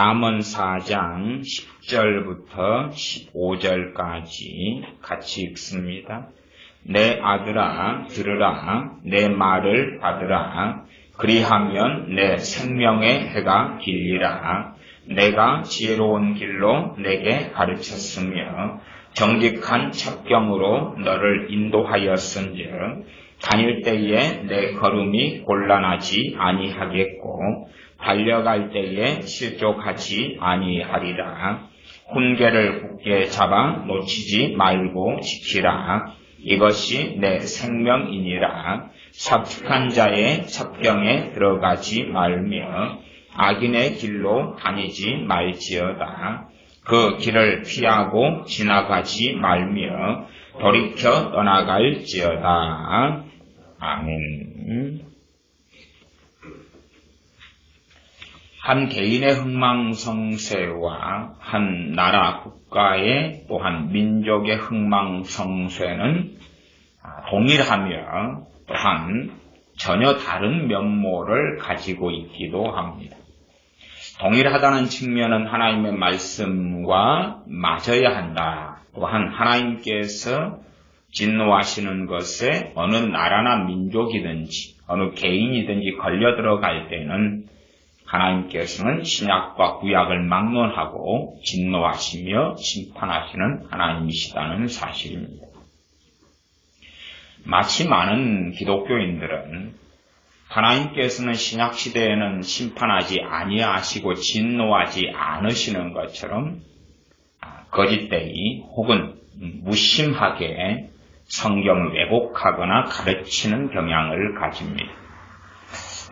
잠언 4장 10절부터 15절까지 같이 읽습니다. 내 아들아 들으라, 내 말을 받으라. 그리하면 내 생명의 해가 길리라. 내가 지혜로운 길로 내게 가르쳤으며 정직한 첩경으로 너를 인도하였은즉 다닐 때에 내 걸음이 곤란하지 아니하겠고 달려갈 때에 실족하지 아니하리라. 훈계를 굳게 잡아 놓치지 말고 지키라. 이것이 내 생명이니라. 삽sik한 자의 첩경에 들어가지 말며 악인의 길로 다니지 말지어다. 그 길을 피하고 지나가지 말며 돌이켜 떠나갈지어다. 아멘. 한 개인의 흥망성쇠와 한 나라 국가의 또한 민족의 흥망성쇠는 동일하며 또한 전혀 다른 면모를 가지고 있기도 합니다. 동일하다는 측면은 하나님의 말씀과 맞아야 한다. 또한 하나님께서 진노하시는 것에 어느 나라나 민족이든지 어느 개인이든지 걸려 들어갈 때는 하나님께서는 신약과 구약을 막론하고 진노하시며 심판하시는 하나님이시다는 사실입니다. 마치 많은 기독교인들은 하나님께서는 신약시대에는 심판하지 아니하시고 진노하지 않으시는 것처럼 거짓되이 혹은 무심하게 성경을 왜곡하거나 가르치는 경향을 가집니다.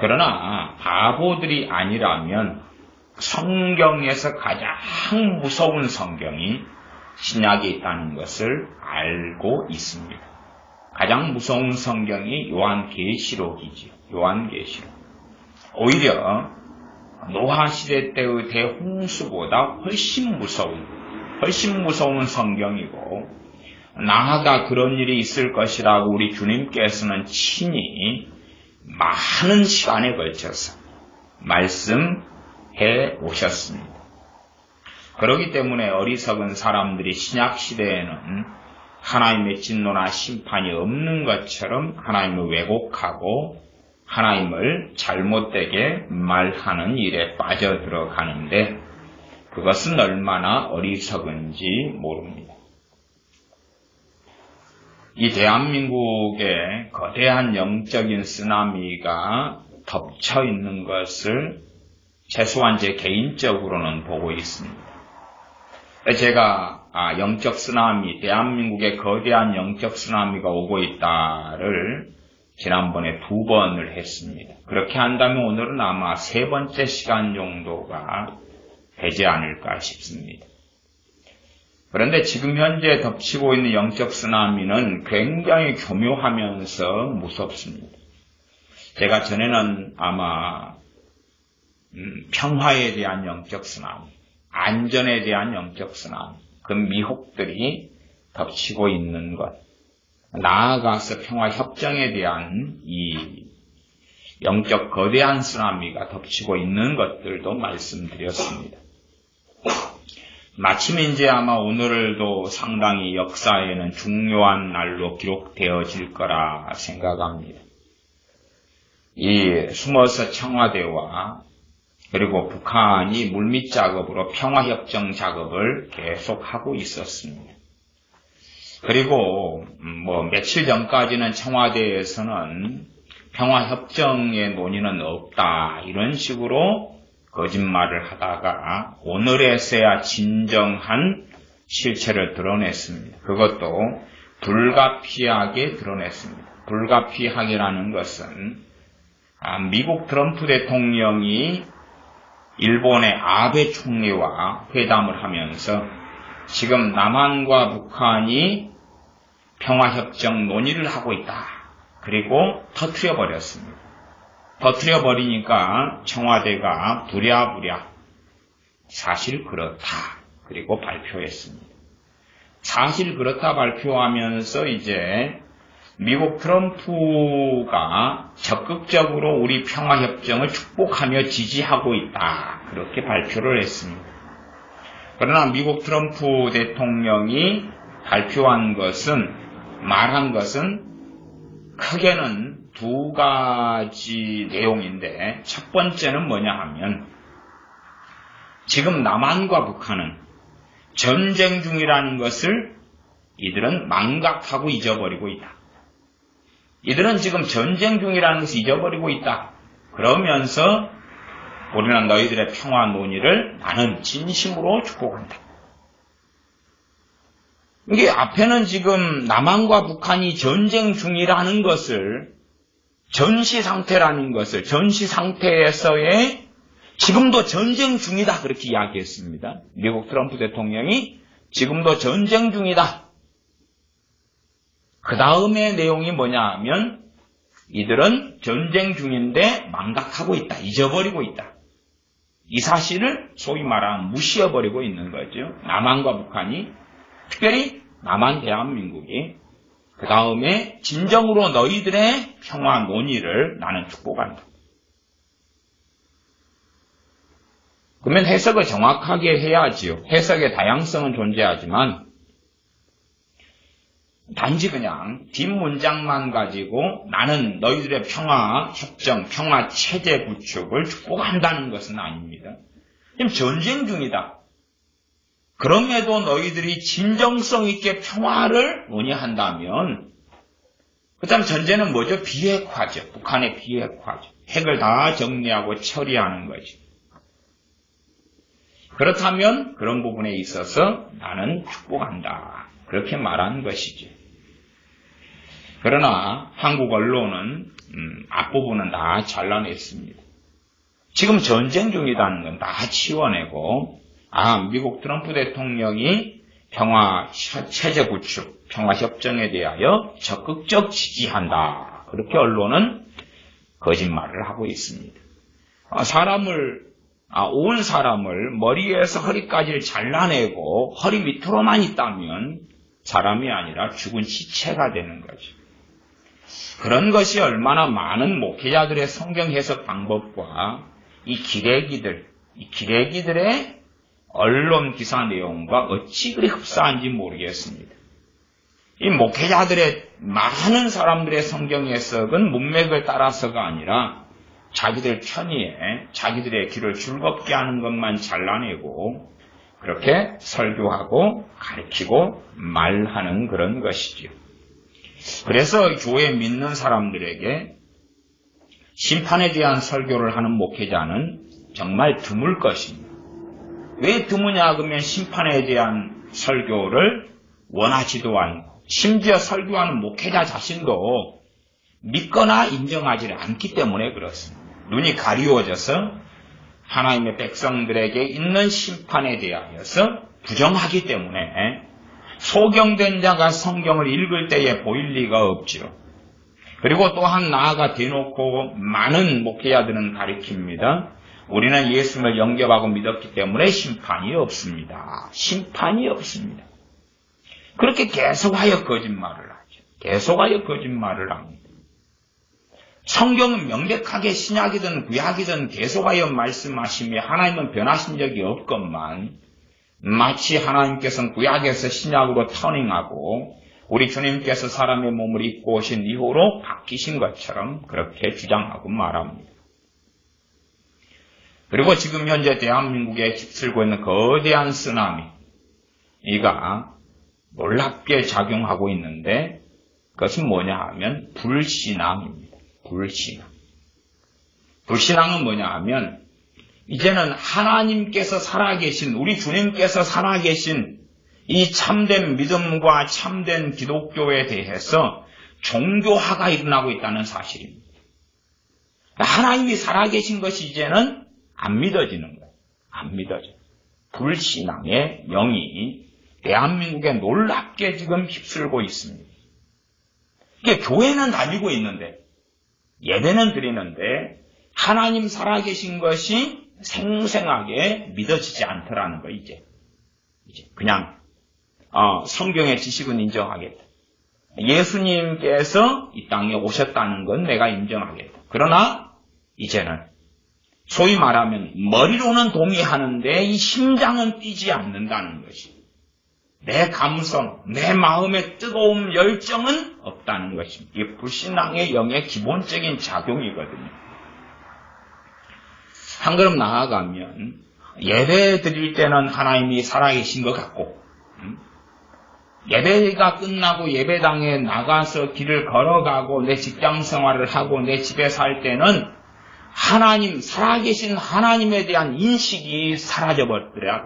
그러나 바보들이 아니라면 성경에서 가장 무서운 성경이 신약에 있다는 것을 알고 있습니다. 가장 무서운 성경이 요한계시록이지요. 요한계시록. 오히려 노아시대 때의 대홍수보다 훨씬 무서운 성경이고 나아가 그런 일이 있을 것이라고 우리 주님께서는 친히 많은 시간에 걸쳐서 말씀해 오셨습니다. 그렇기 때문에 어리석은 사람들이 신약시대에는 하나님의 진노나 심판이 없는 것처럼 하나님을 왜곡하고 하나님을 잘못되게 말하는 일에 빠져들어가는데 그것은 얼마나 어리석은지 모릅니다. 이 대한민국에 거대한 영적인 쓰나미가 덮쳐 있는 것을 최소한 제 개인적으로는 보고 있습니다. 제가 영적 쓰나미, 대한민국에 거대한 영적 쓰나미가 오고 있다를 지난번에 2번을 했습니다. 그렇게 한다면 오늘은 아마 3번째 시간 정도가 되지 않을까 싶습니다. 그런데 지금 현재 덮치고 있는 영적 쓰나미는 굉장히 교묘하면서 무섭습니다. 제가 전에는 아마 평화에 대한 영적 쓰나미, 안전에 대한 영적 쓰나미, 그 미혹들이 덮치고 있는 것, 나아가서 평화협정에 대한 이 영적 거대한 쓰나미가 덮치고 있는 것들도 말씀드렸습니다. 마침 이제 아마 오늘도 상당히 역사에는 중요한 날로 기록되어질 거라 생각합니다. 이 숨어서 청와대와 그리고 북한이 물밑 작업으로 평화협정 작업을 계속하고 있었습니다. 그리고 며칠 전까지는 청와대에서는 평화협정의 논의는 없다 이런 식으로 거짓말을 하다가 오늘에서야 진정한 실체를 드러냈습니다. 그것도 불가피하게 드러냈습니다. 불가피하게라는 것은 미국 트럼프 대통령이 일본의 아베 총리와 회담을 하면서 지금 남한과 북한이 평화협정 논의를 하고 있다. 그리고 터뜨려버렸습니다. 터뜨려버리니까 청와대가 부랴부랴 사실 그렇다. 그리고 발표했습니다. 사실 그렇다 발표하면서 이제 미국 트럼프가 적극적으로 우리 평화협정을 축복하며 지지하고 있다. 그렇게 발표를 했습니다. 그러나 미국 트럼프 대통령이 발표한 것은, 말한 것은 크게는 두 가지 내용인데, 첫 번째는 뭐냐 하면, 지금 남한과 북한은 전쟁 중이라는 것을 이들은 망각하고 잊어버리고 있다. 이들은 지금 전쟁 중이라는 것을 잊어버리고 있다. 그러면서 우리는 너희들의 평화 논의를 나는 진심으로 축복한다. 이게 앞에는 지금 남한과 북한이 전쟁 중이라는 것을, 전시 상태라는 것을, 전시 상태에서의 지금도 전쟁 중이다 그렇게 이야기했습니다. 미국 트럼프 대통령이 지금도 전쟁 중이다. 그 다음에 내용이 뭐냐 하면 이들은 전쟁 중인데 망각하고 있다. 잊어버리고 있다. 이 사실을 소위 말하면 무시해버리고 있는 거죠. 남한과 북한이, 특별히 남한 대한민국이 그 다음에 진정으로 너희들의 평화 논의를 나는 축복한다. 그러면 해석을 정확하게 해야지요. 해석의 다양성은 존재하지만 단지 그냥 뒷문장만 가지고 나는 너희들의 평화 협정, 평화 체제 구축을 축복한다는 것은 아닙니다. 지금 전쟁 중이다. 그럼에도 너희들이 진정성 있게 평화를 논의한다면, 그 다음 전제는 뭐죠? 비핵화죠. 북한의 비핵화죠. 핵을 다 정리하고 처리하는 거죠. 그렇다면 그런 부분에 있어서 나는 축복한다. 그렇게 말한 것이지. 그러나 한국 언론은 앞부분은 다 잘라냈습니다. 지금 전쟁 중이라는 건 다 치워내고, 미국 트럼프 대통령이 평화 체제 구축, 평화 협정에 대하여 적극적 지지한다. 그렇게 언론은 거짓말을 하고 있습니다. 온 사람을 머리에서 허리까지를 잘라내고 허리 밑으로만 있다면 사람이 아니라 죽은 시체가 되는 거죠. 그런 것이 얼마나 많은 목회자들의 성경 해석 방법과 이 기레기들의 언론 기사 내용과 어찌 그리 흡사한지 모르겠습니다. 이 목회자들의 많은 사람들의 성경 해석은 문맥을 따라서가 아니라 자기들 편의에 자기들의 길을 즐겁게 하는 것만 잘라내고 그렇게 설교하고 가르치고 말하는 그런 것이죠. 그래서 교회 믿는 사람들에게 심판에 대한 설교를 하는 목회자는 정말 드물 것입니다. 왜 드무냐 그러면 심판에 대한 설교를 원하지도 않고 심지어 설교하는 목회자 자신도 믿거나 인정하지 않기 때문에 그렇습니다. 눈이 가리워져서 하나님의 백성들에게 있는 심판에 대하여서 부정하기 때문에 소경된 자가 성경을 읽을 때에 보일 리가 없죠. 그리고 또한 나아가 대놓고 많은 목회자들은 가르칩니다. 우리는 예수님을 영접하고 믿었기 때문에 심판이 없습니다. 심판이 없습니다. 그렇게 계속하여 거짓말을 하죠. 계속하여 거짓말을 합니다. 성경은 명백하게 신약이든 구약이든 계속하여 말씀하시며 하나님은 변하신 적이 없건만 마치 하나님께서는 구약에서 신약으로 터닝하고 우리 주님께서 사람의 몸을 입고 오신 이후로 바뀌신 것처럼 그렇게 주장하고 말합니다. 그리고 지금 현재 대한민국에 휩쓸고 있는 거대한 쓰나미, 이가 놀랍게 작용하고 있는데 그것은 뭐냐 하면 불신앙입니다. 불신앙. 불신앙은 뭐냐 하면 이제는 하나님께서 살아계신, 우리 주님께서 살아계신 이 참된 믿음과 참된 기독교에 대해서 종교화가 일어나고 있다는 사실입니다. 하나님이 살아계신 것이 이제는 안 믿어지는 거예요. 안 믿어져요. 불신앙의 영이 대한민국에 놀랍게 지금 휩쓸고 있습니다. 이게 교회는 다니고 있는데, 예배는 드리는데, 하나님 살아계신 것이 생생하게 믿어지지 않더라는 거, 이제. 그냥, 성경의 지식은 인정하겠다. 예수님께서 이 땅에 오셨다는 건 내가 인정하겠다. 그러나, 이제는 소위 말하면 머리로는 동의하는데 이 심장은 뛰지 않는다는 것이, 내 감성, 내 마음의 뜨거움, 열정은 없다는 것입니다. 이게 불신앙의 영의 기본적인 작용이거든요. 한 걸음 나아가면 예배 드릴 때는 하나님이 살아계신 것 같고, 예배가 끝나고 예배당에 나가서 길을 걸어가고 내 직장 생활을 하고 내 집에 살 때는 하나님, 살아계신 하나님에 대한 인식이 사라져버리더라.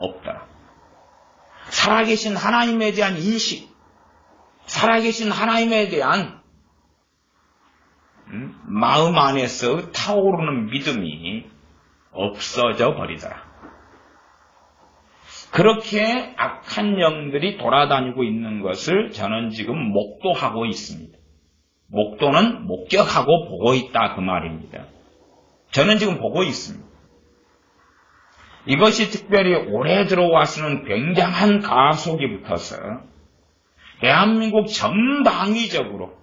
없더라. 살아계신 하나님에 대한 인식, 살아계신 하나님에 대한 마음 안에서 타오르는 믿음이 없어져 버리더라. 그렇게 악한 영들이 돌아다니고 있는 것을 저는 지금 목도하고 있습니다. 목도는 목격하고 보고 있다 그 말입니다. 저는 지금 보고 있습니다. 이것이 특별히 올해 들어와서는 굉장한 가속이 붙어서 대한민국 전방위적으로,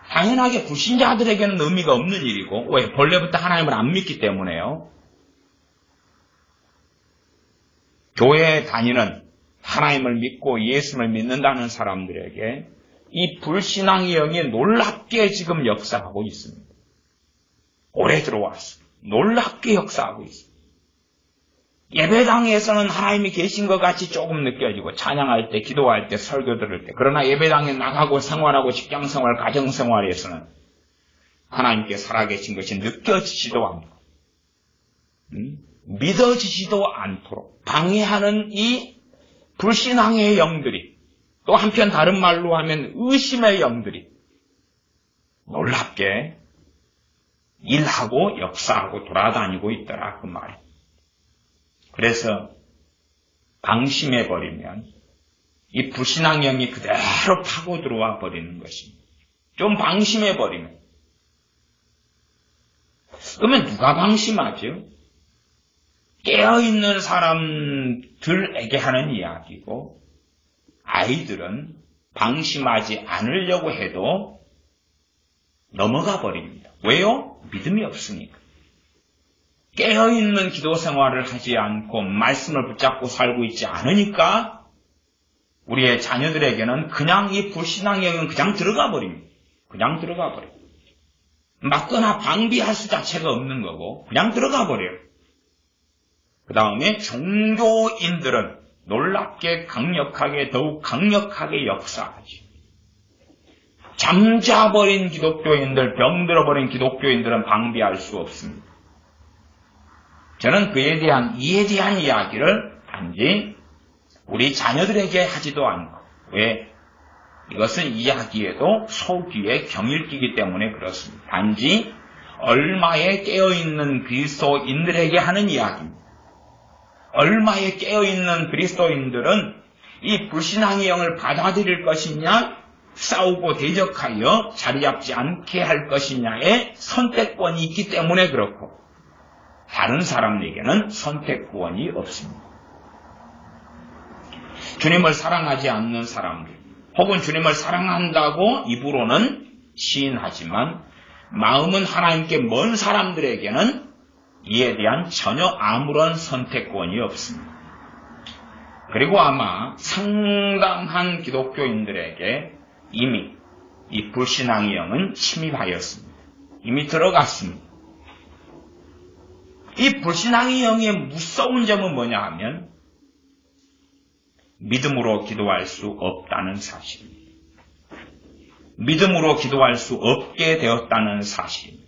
당연하게 불신자들에게는 의미가 없는 일이고, 왜? 본래부터 하나님을 안 믿기 때문에요. 교회에 다니는, 하나님을 믿고 예수를 믿는다는 사람들에게 이 불신앙의 영이 놀랍게 지금 역사하고 있습니다. 올해 들어왔어. 놀랍게 역사하고 있습니다. 예배당에서는 하나님이 계신 것 같이 조금 느껴지고, 찬양할 때, 기도할 때, 설교 들을 때, 그러나 예배당에 나가고 생활하고 직장생활, 가정생활에서는 하나님께 살아계신 것이 느껴지지도 않고 믿어지지도 않도록 방해하는 이 불신앙의 영들이, 또 한편 다른 말로 하면 의심의 영들이 놀랍게 일하고 역사하고 돌아다니고 있더라 그 말이에요. 그래서 방심해버리면 이 불신앙의 영이 그대로 파고 들어와 버리는 것입니다. 좀 방심해버리면. 그러면 누가 방심하죠? 깨어있는 사람들에게 하는 이야기고, 아이들은 방심하지 않으려고 해도 넘어가 버립니다. 왜요? 믿음이 없으니까. 깨어있는 기도 생활을 하지 않고 말씀을 붙잡고 살고 있지 않으니까 우리의 자녀들에게는 그냥 이 불신앙의 영은 그냥 들어가 버립니다. 그냥 들어가 버려요. 막거나 방비할 수 자체가 없는 거고 그냥 들어가 버려요. 그 다음에 종교인들은 놀랍게 강력하게, 더욱 강력하게 역사하지. 잠자버린 기독교인들, 병들어버린 기독교인들은 방비할 수 없습니다. 저는 이에 대한 이야기를 단지 우리 자녀들에게 하지도 않고, 왜? 이것은 이야기에도 소귀에 경일기이기 때문에 그렇습니다. 단지 얼마에 깨어있는 그리스도인들에게 하는 이야기입니다. 얼마에 깨어있는 그리스도인들은 이 불신앙의 영을 받아들일 것이냐, 싸우고 대적하여 자리 잡지 않게 할 것이냐의 선택권이 있기 때문에 그렇고, 다른 사람에게는 선택권이 없습니다. 주님을 사랑하지 않는 사람들, 혹은 주님을 사랑한다고 입으로는 시인하지만 마음은 하나님께 먼 사람들에게는 이에 대한 전혀 아무런 선택권이 없습니다. 그리고 아마 상당한 기독교인들에게 이미 이 불신앙의 영은 침입하였습니다. 이미 들어갔습니다. 이 불신앙의 영의 무서운 점은 뭐냐 하면 믿음으로 기도할 수 없다는 사실입니다. 믿음으로 기도할 수 없게 되었다는 사실입니다.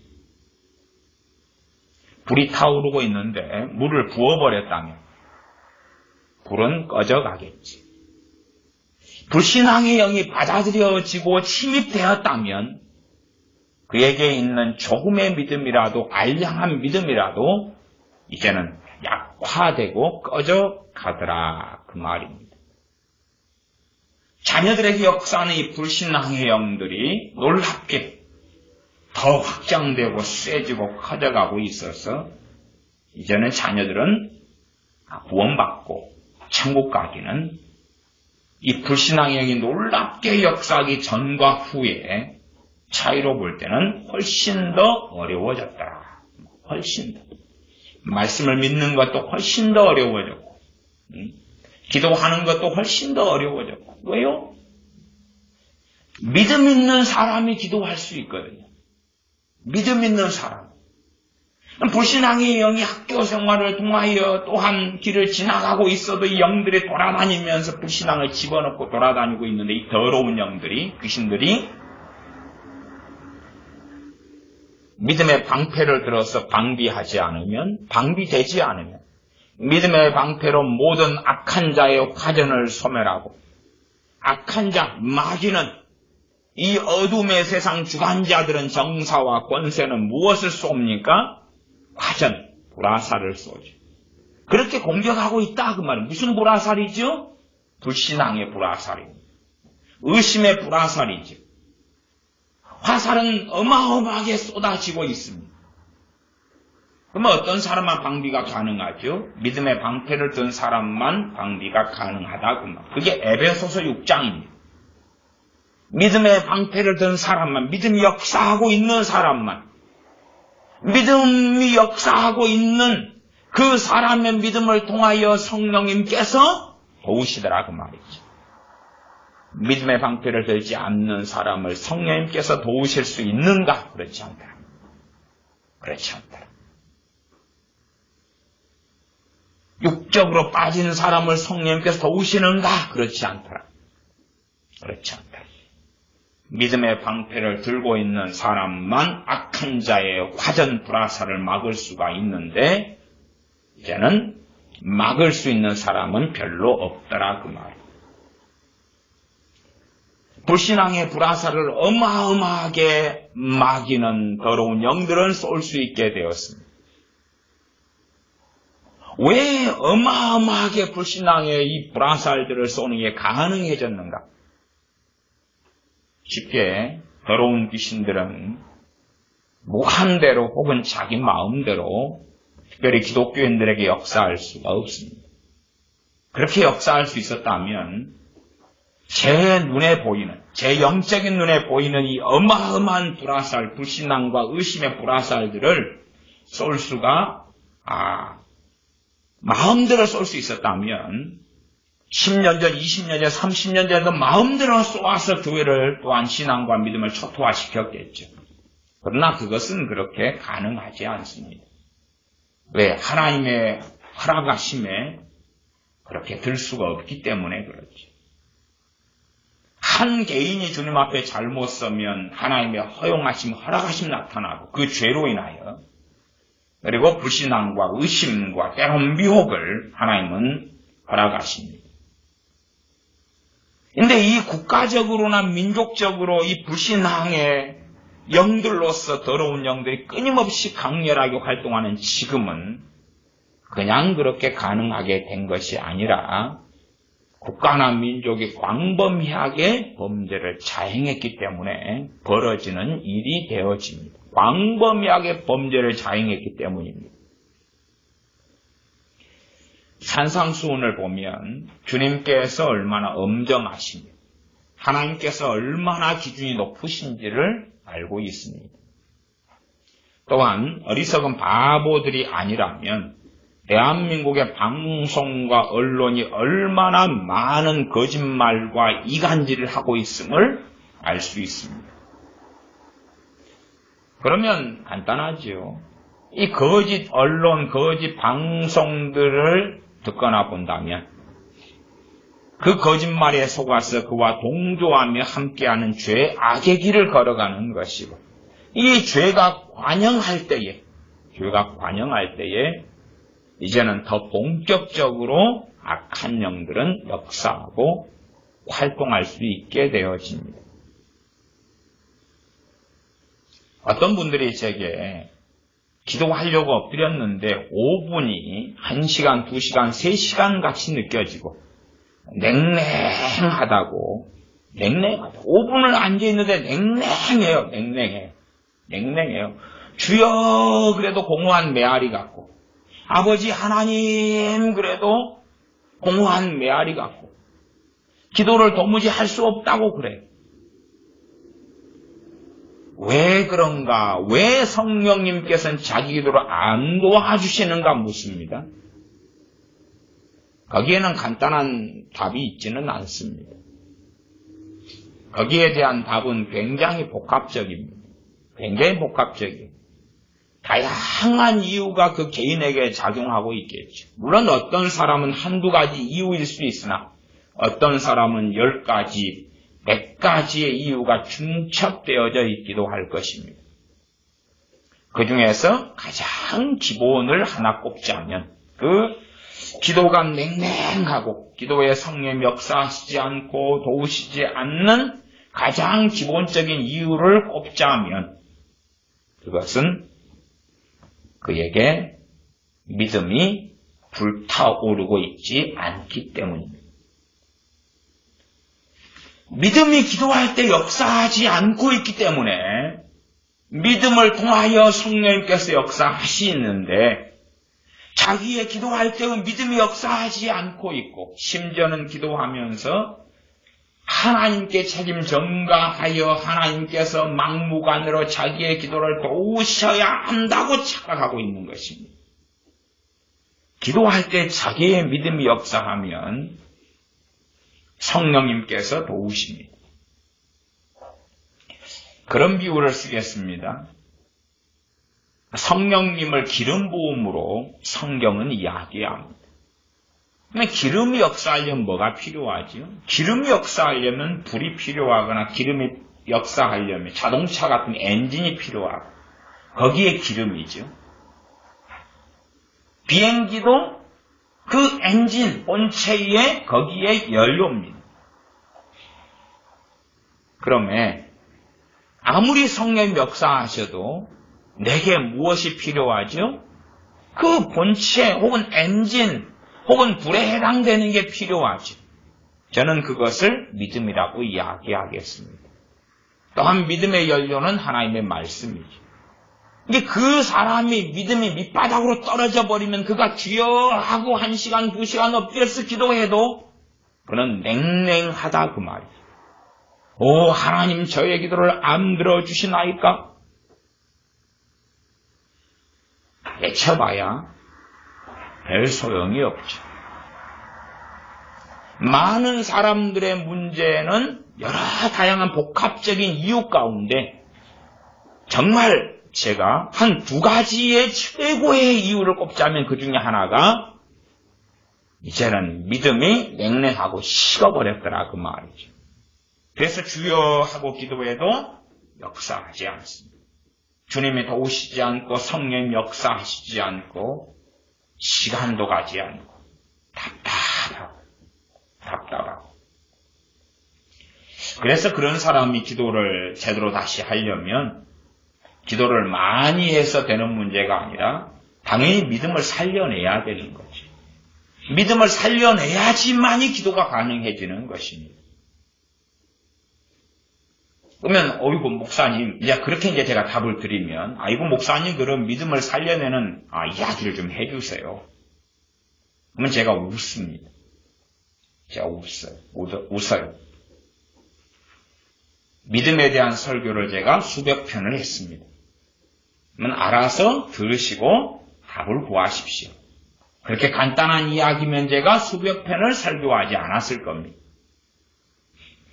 불이 타오르고 있는데 물을 부어버렸다면 불은 꺼져가겠지. 불신앙의 영이 받아들여지고 침입되었다면 그에게 있는 조금의 믿음이라도, 알량한 믿음이라도 이제는 약화되고 꺼져가더라 그 말입니다. 자녀들에게 역사하는 이 불신앙의 영들이 놀랍게 더 확장되고 세지고 커져가고 있어서 이제는 자녀들은 구원받고 천국 가기는 이 불신앙의 영이 놀랍게 역사하기 전과 후에 차이로 볼 때는 훨씬 더 어려워졌다. 훨씬 더. 말씀을 믿는 것도 훨씬 더 어려워졌고, 기도하는 것도 훨씬 더 어려워졌고. 왜요? 믿음 있는 사람이 기도할 수 있거든요. 믿음 있는 사람. 불신앙의 영이 학교 생활을 통하여 또한 길을 지나가고 있어도 이 영들이 돌아다니면서 불신앙을 집어넣고 돌아다니고 있는데, 이 더러운 영들이, 귀신들이 믿음의 방패를 들어서 방비하지 않으면, 방비되지 않으면 믿음의 방패로 모든 악한 자의 화전을 소멸하고, 악한 자, 마귀는, 이 어둠의 세상 주관자들은, 정사와 권세는 무엇을 쏩니까? 화전, 불화살을 쏘죠. 그렇게 공격하고 있다 그 말은 무슨 불화살이죠? 불신앙의 불화살입니다. 의심의 불화살이죠. 화살은 어마어마하게 쏟아지고 있습니다. 그러면 어떤 사람만 방비가 가능하죠? 믿음의 방패를 든 사람만 방비가 가능하다 그 말. 그게 에베소서 6장입니다. 믿음의 방패를 든 사람만, 믿음이 역사하고 있는 사람만, 믿음이 역사하고 있는 그 사람의 믿음을 통하여 성령님께서 도우시더라 그 말이죠. 믿음의 방패를 들지 않는 사람을 성령님께서 도우실 수 있는가? 그렇지 않다. 그렇지 않다. 육적으로 빠진 사람을 성령님께서 도우시는가? 그렇지 않더라. 그렇지 않다. 믿음의 방패를 들고 있는 사람만 악한 자의 화전 불화살을 막을 수가 있는데, 이제는 막을 수 있는 사람은 별로 없더라 그 말. 불신앙의 불화살을 어마어마하게 마귀는, 더러운 영들은 쏠 수 있게 되었습니다. 왜 어마어마하게 불신앙의 이 불화살들을 쏘는 게 가능해졌는가? 쉽게 더러운 귀신들은 무한대로 혹은 자기 마음대로 특별히 기독교인들에게 역사할 수가 없습니다. 그렇게 역사할 수 있었다면 제 눈에 보이는, 제 영적인 눈에 보이는 이 어마어마한 불화살, 불신앙과 의심의 불화살들을 쏠 수가 마음대로 쏠 수 있었다면 10년 전, 20년 전, 30년 전에도 마음대로 쏘아서 교회를 또한 신앙과 믿음을 초토화시켰겠죠. 그러나 그것은 그렇게 가능하지 않습니다. 왜? 하나님의 허락하심에 그렇게 들 수가 없기 때문에 그렇죠. 한 개인이 주님 앞에 잘못 서면 하나님의 허용하심, 허락하심 나타나고 그 죄로 인하여, 그리고 불신앙과 의심과 때론 미혹을 하나님은 허락하십니다. 근데 이 국가적으로나 민족적으로 이 불신앙의 영들로서 더러운 영들이 끊임없이 강렬하게 활동하는 지금은 그냥 그렇게 가능하게 된 것이 아니라 국가나 민족이 광범위하게 범죄를 자행했기 때문에 벌어지는 일이 되어집니다. 광범위하게 범죄를 자행했기 때문입니다. 산상수훈을 보면 주님께서 얼마나 엄정하시며 하나님께서 얼마나 기준이 높으신지를 알고 있습니다. 또한 어리석은 바보들이 아니라면 대한민국의 방송과 언론이 얼마나 많은 거짓말과 이간질을 하고 있음을 알 수 있습니다. 그러면 간단하지요. 이 거짓 언론, 거짓 방송들을 듣거나 본다면 그 거짓말에 속아서 그와 동조하며 함께하는 죄, 악의 길을 걸어가는 것이고, 이 죄가 관영할 때에 이제는 더 본격적으로 악한 영들은 역사하고 활동할 수 있게 되어집니다. 어떤 분들이 제게 기도하려고 엎드렸는데 5분이 1시간, 2시간, 3시간 같이 느껴지고 냉랭하다고 5분을 앉아있는데 냉랭해요. 주여 그래도 공허한 메아리 같고, 아버지 하나님 그래도 공허한 메아리 같고, 기도를 도무지 할 수 없다고 그래요. 왜 그런가? 왜 성령님께서는 자기 기도를 안 도와주시는가 묻습니다. 거기에는 간단한 답이 있지는 않습니다. 거기에 대한 답은 굉장히 복합적입니다. 굉장히 복합적이에요. 다양한 이유가 그 개인에게 작용하고 있겠죠. 물론 어떤 사람은 한두 가지 이유일 수 있으나 어떤 사람은 10가지, 100가지의 이유가 중첩되어져 있기도 할 것입니다. 그 중에서 가장 기본을 하나 꼽자면 기도가 냉랭하고 기도에 성령 역사하시지 않고 도우시지 않는 가장 기본적인 이유를 꼽자면 그것은 그에게 믿음이 불타오르고 있지 않기 때문입니다. 믿음이 기도할 때 역사하지 않고 있기 때문에 믿음을 통하여 성령님께서 역사하시는데 자기의 기도할 때는 믿음이 역사하지 않고 있고 심지어는 기도하면서 하나님께 책임 전가하여 하나님께서 막무가내로 자기의 기도를 도우셔야 한다고 착각하고 있는 것입니다. 기도할 때 자기의 믿음이 역사하면 성령님께서 도우십니다. 그런 비유를 쓰겠습니다. 성령님을 기름 부음으로 성경은 이야기합니다. 기름이 역사하려면 뭐가 필요하죠? 기름이 역사하려면 불이 필요하거나 기름이 역사하려면 자동차 같은 엔진이 필요하고 거기에 기름이죠. 비행기도 그 엔진 본체에 거기에 연료입니다. 그러면 아무리 성령이 역사하셔도 내게 무엇이 필요하죠? 그 본체 혹은 엔진 혹은 불에 해당되는 게 필요하죠. 저는 그것을 믿음이라고 이야기하겠습니다. 또한 믿음의 연료는 하나님의 말씀이죠. 근데 그 사람이 믿음이 밑바닥으로 떨어져 버리면 그가 주여하고 1시간, 2시간 엎드려서 기도해도 그는 냉랭하다 그 말이죠. 오 하나님 저의 기도를 안 들어주시나이까? 외쳐봐야 별 소용이 없죠. 많은 사람들의 문제는 여러 다양한 복합적인 이유 가운데 정말 제가 한 2가지의 최고의 이유를 꼽자면 그 중에 하나가 이제는 믿음이 냉랭하고 식어버렸더라 그 말이죠. 그래서 주여 하고 기도해도 역사하지 않습니다. 주님이 도우시지 않고 성령님 역사하시지 않고 시간도 가지 않고 답답하고 그래서 그런 사람이 기도를 제대로 다시 하려면 기도를 많이 해서 되는 문제가 아니라 당연히 믿음을 살려내야 되는 거지. 믿음을 살려내야지만이 기도가 가능해지는 것입니다. 그러면 어이구 목사님 이제 그렇게 이제 제가 답을 드리면 아이고 목사님 그럼 믿음을 살려내는 이야기를 좀 해주세요. 그러면 제가 웃습니다. 제가 웃어요. 믿음에 대한 설교를 제가 수백 편을 했습니다. 그러면 알아서 들으시고 답을 구하십시오. 그렇게 간단한 이야기면 제가 수백 편을 설교하지 않았을 겁니다.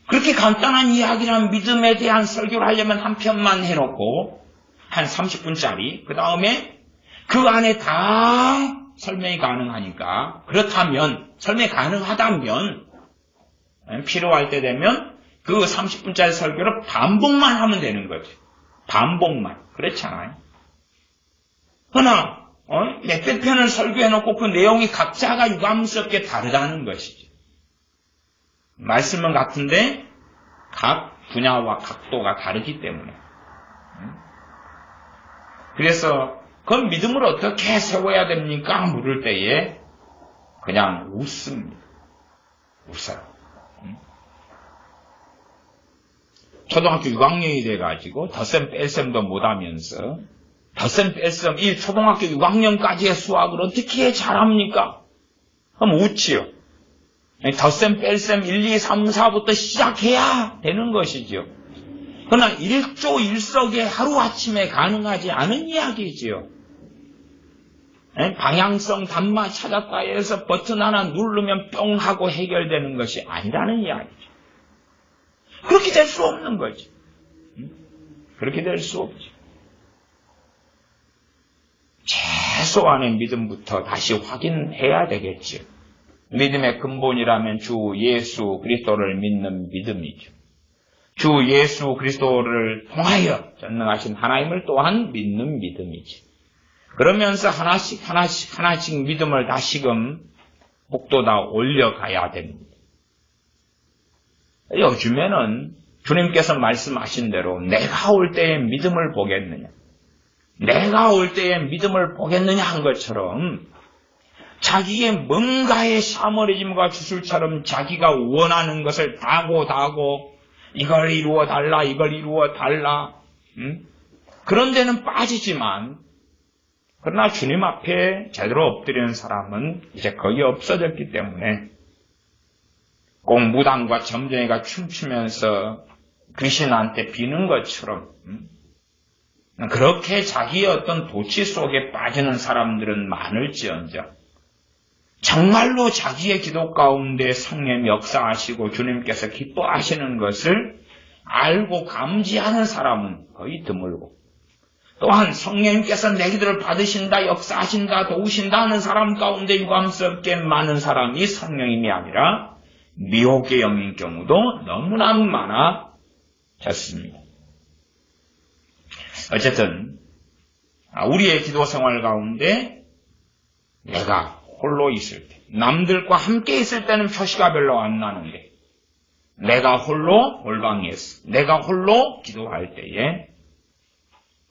그렇게 간단한 이야기라면 믿음에 대한 설교를 하려면 한 편만 해놓고 한 30분짜리 그 다음에 그 안에 다 설명이 가능하니까 그렇다면 설명이 가능하다면 필요할 때 되면 그 30분짜리 설교를 반복만 하면 되는 거죠. 반복만. 그렇잖아요. 그러나 몇백 편을 설교해놓고 그 내용이 각자가 유감스럽게 다르다는 것이죠. 말씀은 같은데 각 분야와 각도가 다르기 때문에 그래서 그 믿음을 어떻게 세워야 됩니까? 물을 때에 그냥 웃습니다. 웃어요. 초등학교 6학년이 돼가지고 덧셈 뺄셈도 못하면서 덧셈 뺄셈 이 초등학교 6학년까지의 수학을 어떻게 잘합니까? 그럼 웃지요. 덧셈 뺄셈 1, 2, 3, 4부터 시작해야 되는 것이죠. 그러나 일조일석에 하루아침에 가능하지 않은 이야기지요. 방향성 단마 찾았다 해서 버튼 하나 누르면 뿅 하고 해결되는 것이 아니라는 이야기죠. 그렇게 될 수 없는 거죠. 그렇게 될 수 없죠. 최소한의 믿음부터 다시 확인해야 되겠죠. 믿음의 근본이라면 주 예수 그리스도를 믿는 믿음이죠. 주 예수 그리스도를 통하여 전능하신 하나님을 또한 믿는 믿음이지. 그러면서 하나씩 믿음을 다시금 복돋아 올려가야 됩니다. 요즘에는 주님께서 말씀하신 대로 내가 올 때에 믿음을 보겠느냐, 내가 올 때에 믿음을 보겠느냐 한 것처럼 자기의 뭔가의 샤머리즘과 주술처럼 자기가 원하는 것을 다고 이걸 이루어 달라, 이걸 이루어 달라. 그런 데는 빠지지만, 그러나 주님 앞에 제대로 엎드리는 사람은 이제 거의 없어졌기 때문에 꼭 무당과 점쟁이가 춤추면서 귀신한테 비는 것처럼 그렇게 자기의 어떤 도취 속에 빠지는 사람들은 많을지언정 정말로 자기의 기도 가운데 성령이 역사하시고 주님께서 기뻐하시는 것을 알고 감지하는 사람은 거의 드물고, 또한 성령님께서 내 기도를 받으신다, 역사하신다, 도우신다 하는 사람 가운데 유감스럽게 많은 사람이 성령님이 아니라 미혹의 영인 경우도 너무나 많아졌습니다. 어쨌든 우리의 기도 생활 가운데 내가 홀로 있을 때, 남들과 함께 있을 때는 표시가 별로 안 나는데 내가 홀로 골방에서, 내가 홀로 기도할 때에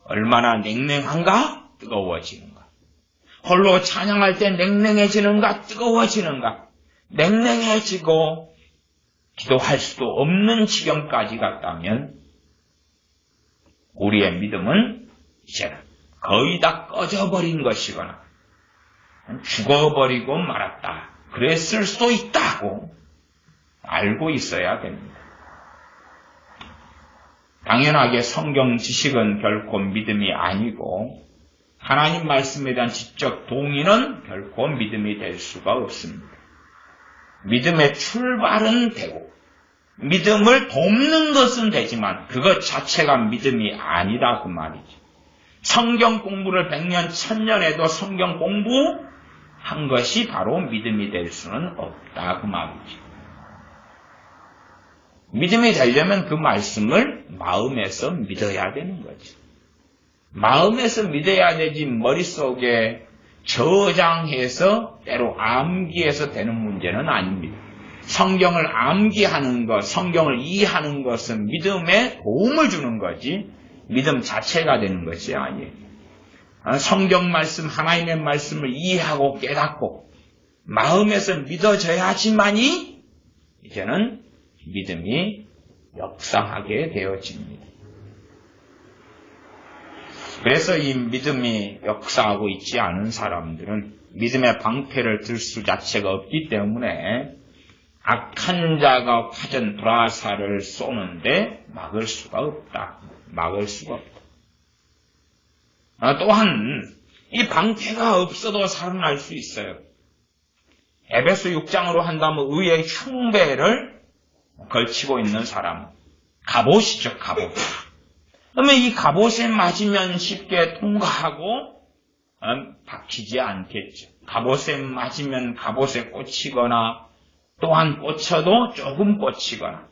얼마나 냉랭한가? 뜨거워지는가? 홀로 찬양할 때 냉랭해지는가? 뜨거워지는가? 냉랭해지고 기도할 수도 없는 지경까지 갔다면 우리의 믿음은 이제 거의 다 꺼져버린 것이거나 죽어버리고 말았다, 그랬을 수도 있다고 알고 있어야 됩니다. 당연하게 성경 지식은 결코 믿음이 아니고 하나님 말씀에 대한 지적 동의는 결코 믿음이 될 수가 없습니다. 믿음의 출발은 되고 믿음을 돕는 것은 되지만 그것 자체가 믿음이 아니다 그 말이죠. 성경 공부를 100년, 1000년 해도 성경 공부한 것이 바로 믿음이 될 수는 없다 그 말이죠. 믿음이 되려면 그 말씀을 마음에서 믿어야 되는 거죠. 마음에서 믿어야 되지 머릿속에 저장해서 때로 암기해서 되는 문제는 아닙니다. 성경을 암기하는 것, 성경을 이해하는 것은 믿음에 도움을 주는 거지 믿음 자체가 되는 것이 아니에요. 성경 말씀, 하나님의 말씀을 이해하고 깨닫고 마음에서 믿어져야지만이 이제는 믿음이 역사하게 되어집니다. 그래서 이 믿음이 역사하고 있지 않은 사람들은 믿음의 방패를 들 수 자체가 없기 때문에 악한 자가 화전 불화살을 쏘는데 막을 수가 없다. 막을 수가 없다. 또한 이 방패가 없어도 살아날 수 있어요. 에베소 6장으로 한다면 의의 흉배를 걸치고 있는 사람, 갑옷이죠, 갑옷. 그러면 이 갑옷에 맞으면 쉽게 통과하고 박히지 않겠죠. 갑옷에 맞으면 갑옷에 꽂히거나 또한 꽂혀도 조금 꽂히거나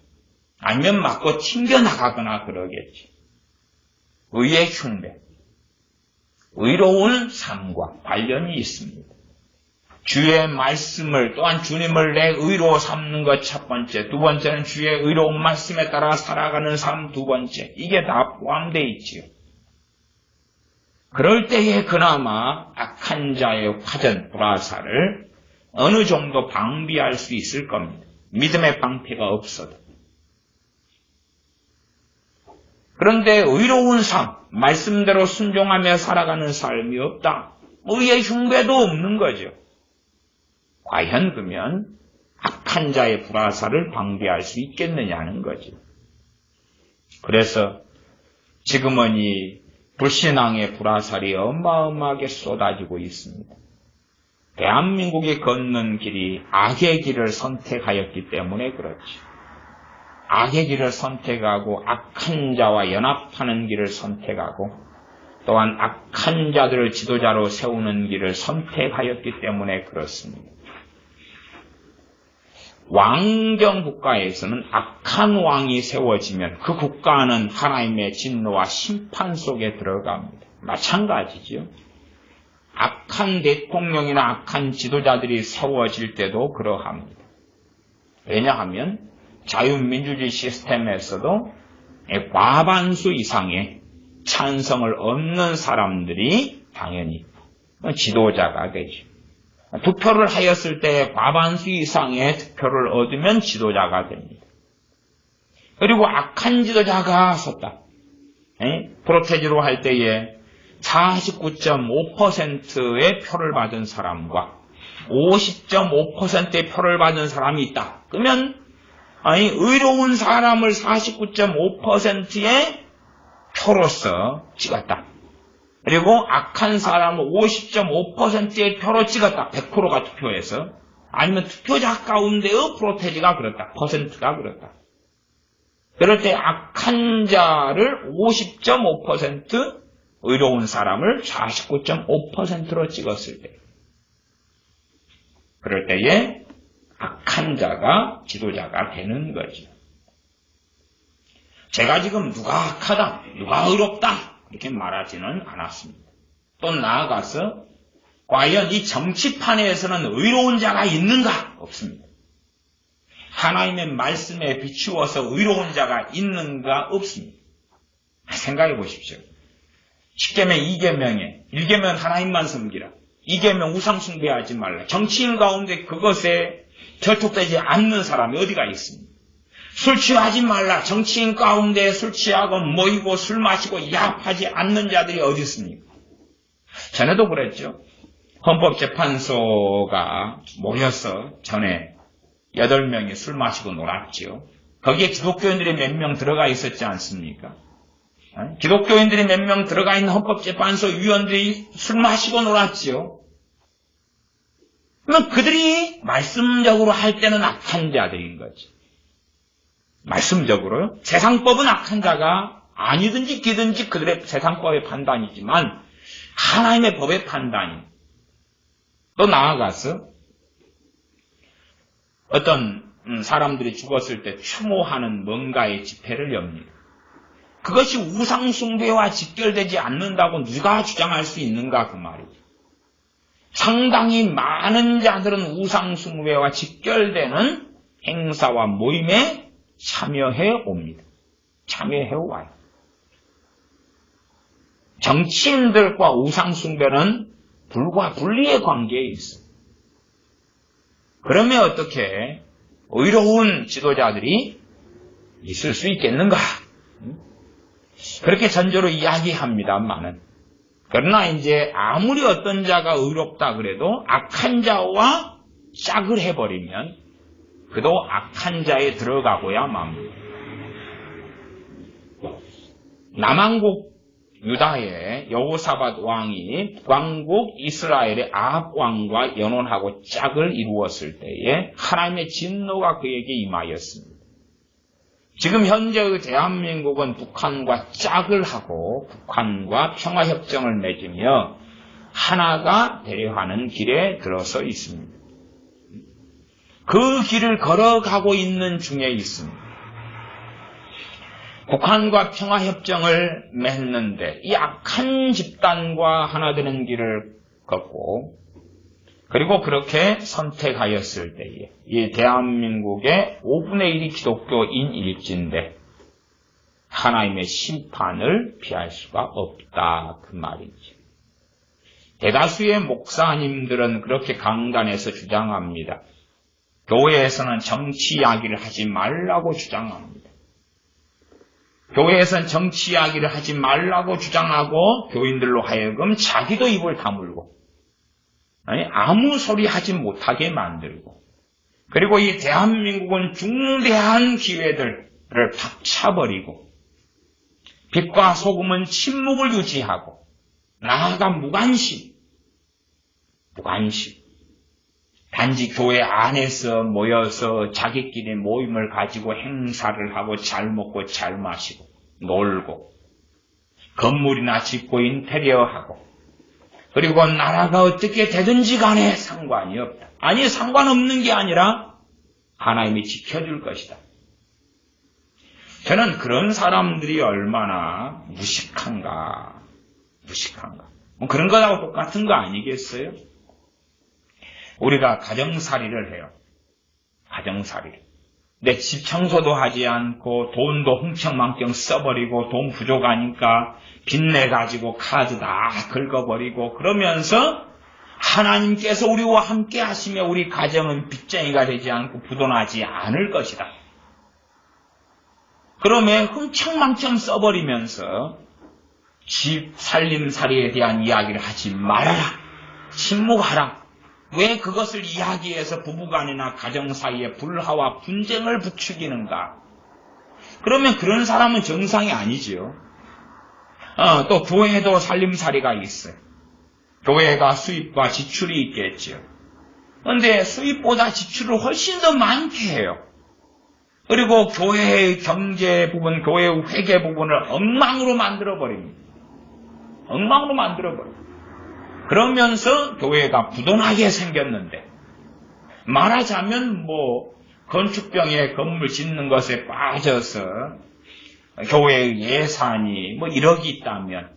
아니면 맞고 튕겨나가거나 그러겠죠. 의의 흉배, 의로운 삶과 관련이 있습니다. 주의 말씀을 또한 주님을 내 의로 삼는 것 첫 번째, 두 번째는 주의 의로운 말씀에 따라 살아가는 삶 두 번째, 이게 다 포함되어 있지요. 그럴 때에 그나마 악한 자의 화전 불화살을 어느 정도 방비할 수 있을 겁니다. 믿음의 방패가 없어도. 그런데 의로운 삶, 말씀대로 순종하며 살아가는 삶이 없다. 의의 흉배도 없는 거죠. 과연 그러면 악한 자의 불화살을 방비할 수 있겠느냐는 거죠. 그래서 지금은 이 불신앙의 불화살이 어마어마하게 쏟아지고 있습니다. 대한민국이 걷는 길이 악의 길을 선택하였기 때문에 그렇죠. 악의 길을 선택하고 악한 자와 연합하는 길을 선택하고 또한 악한 자들을 지도자로 세우는 길을 선택하였기 때문에 그렇습니다. 왕정 국가에서는 악한 왕이 세워지면 그 국가는 하나님의 진노와 심판 속에 들어갑니다. 마찬가지죠. 악한 대통령이나 악한 지도자들이 세워질 때도 그러합니다. 왜냐하면 자유민주주의 시스템에서도 과반수 이상의 찬성을 얻는 사람들이 당연히 지도자가 되죠. 투표를 하였을 때 과반수 이상의 투표를 얻으면 지도자가 됩니다. 그리고 악한 지도자가 섰다. 프로테지로 할 때에 49.5%의 표를 받은 사람과 50.5%의 표를 받은 사람이 있다. 그러면 의로운 사람을 49.5%의 표로서 찍었다. 그리고 악한 사람을 50.5%의 표로 찍었다. 100%가 투표해서. 아니면 투표자 가운데의 프로테지가 그렇다. 퍼센트가 그렇다. 그럴 때 악한 자를 50.5%, 의로운 사람을 49.5%로 찍었을 때. 그럴 때에 악한 자가 지도자가 되는 거죠. 제가 지금 누가 악하다, 누가 의롭다 이렇게 말하지는 않았습니다. 또 나아가서 과연 이 정치판에서는 의로운 자가 있는가? 없습니다. 하나님의 말씀에 비추어서 의로운 자가 있는가? 없습니다. 생각해 보십시오. 10계명, 2계명에 1계명 하나님만 섬기라. 2계명 우상 숭배하지 말라. 정치인 가운데 그것에 결속되지 않는 사람이 어디가 있습니까? 술 취하지 말라. 정치인 가운데 술 취하고 모이고 술 마시고 야합하지 않는 자들이 어디 있습니까? 전에도 그랬죠. 헌법재판소가 모여서 전에 8명이 술 마시고 놀았죠. 거기에 기독교인들이 몇 명 들어가 있었지 않습니까? 기독교인들이 몇 명 들어가 있는 헌법재판소 위원들이 술 마시고 놀았죠. 그러면 그들이 말씀적으로 할 때는 악한 자들인 거지. 말씀적으로요. 세상법은 악한 자가 아니든지 기든지 그들의 세상법의 판단이지만 하나님의 법의 판단이 또 나아가서 어떤 사람들이 죽었을 때 추모하는 뭔가의 집회를 엽니다. 그것이 우상숭배와 직결되지 않는다고 누가 주장할 수 있는가 그 말이죠. 상당히 많은 자들은 우상숭배와 직결되는 행사와 모임에 참여해 옵니다. 참여해 와요. 정치인들과 우상숭배는 불과 분리의 관계에 있어요. 그러면 어떻게 의로운 지도자들이 있을 수 있겠는가? 그렇게 전제로 이야기합니다만은 그러나 이제 아무리 어떤 자가 의롭다 그래도 악한 자와 짝을 해버리면 그도 악한 자에 들어가고야 맙니다. 남왕국 유다의 여호사밧 왕이 북왕국 이스라엘의 아합 왕과 연혼하고 짝을 이루었을 때에 하나님의 진노가 그에게 임하였습니다. 지금 현재의 대한민국은 북한과 짝을 하고 북한과 평화협정을 맺으며 하나가 되려하는 길에 들어서 있습니다. 그 길을 걸어가고 있는 중에 있습니다. 북한과 평화협정을 맺는데 이 악한 집단과 하나 되는 길을 걷고 그리고 그렇게 선택하였을 때에 이 대한민국의 5분의 1이 기독교인 일진데 하나님의 심판을 피할 수가 없다 그 말이지. 대다수의 목사님들은 그렇게 강단에서 주장합니다. 교회에서는 정치 이야기를 하지 말라고 주장합니다. 교회에서는 정치 이야기를 하지 말라고 주장하고 교인들로 하여금 자기도 입을 다물고 아무 소리 하지 못하게 만들고 그리고 이 대한민국은 중대한 기회들을 박차버리고 빛과 소금은 침묵을 유지하고 나아가 무관심. 단지 교회 안에서 모여서 자기끼리 모임을 가지고 행사를 하고 잘 먹고 잘 마시고 놀고 건물이나 짓고 인테리어하고 그리고 나라가 어떻게 되든지 간에 상관이 없다. 아니 상관없는 게 아니라 하나님이 지켜줄 것이다. 저는 그런 사람들이 얼마나 무식한가. 뭐 그런 거하고 똑같은 거 아니겠어요? 우리가 가정살이를 해요. 내 집 청소도 하지 않고 돈도 흥청망청 써버리고 돈 부족하니까 빚내가지고 카드 다 긁어버리고 그러면서 하나님께서 우리와 함께 하시며 우리 가정은 빚쟁이가 되지 않고 부도나지 않을 것이다. 그러면 흥청망청 써버리면서 집 살림살이에 대한 이야기를 하지 말아라. 침묵하라. 왜 그것을 이야기해서 부부간이나 가정 사이에 불화와 분쟁을 부추기는가? 그러면 그런 사람은 정상이 아니지요. 또 교회에도 살림살이가 있어요. 교회가 수입과 지출이 있겠죠. 그런데 수입보다 지출을 훨씬 더 많게 해요. 그리고 교회의 경제 부분, 교회의 회계 부분을 엉망으로 만들어버립니다. 그러면서 교회가 부도나게 생겼는데 말하자면 건축병에 건물 짓는 것에 빠져서 교회의 예산이 1억이 있다면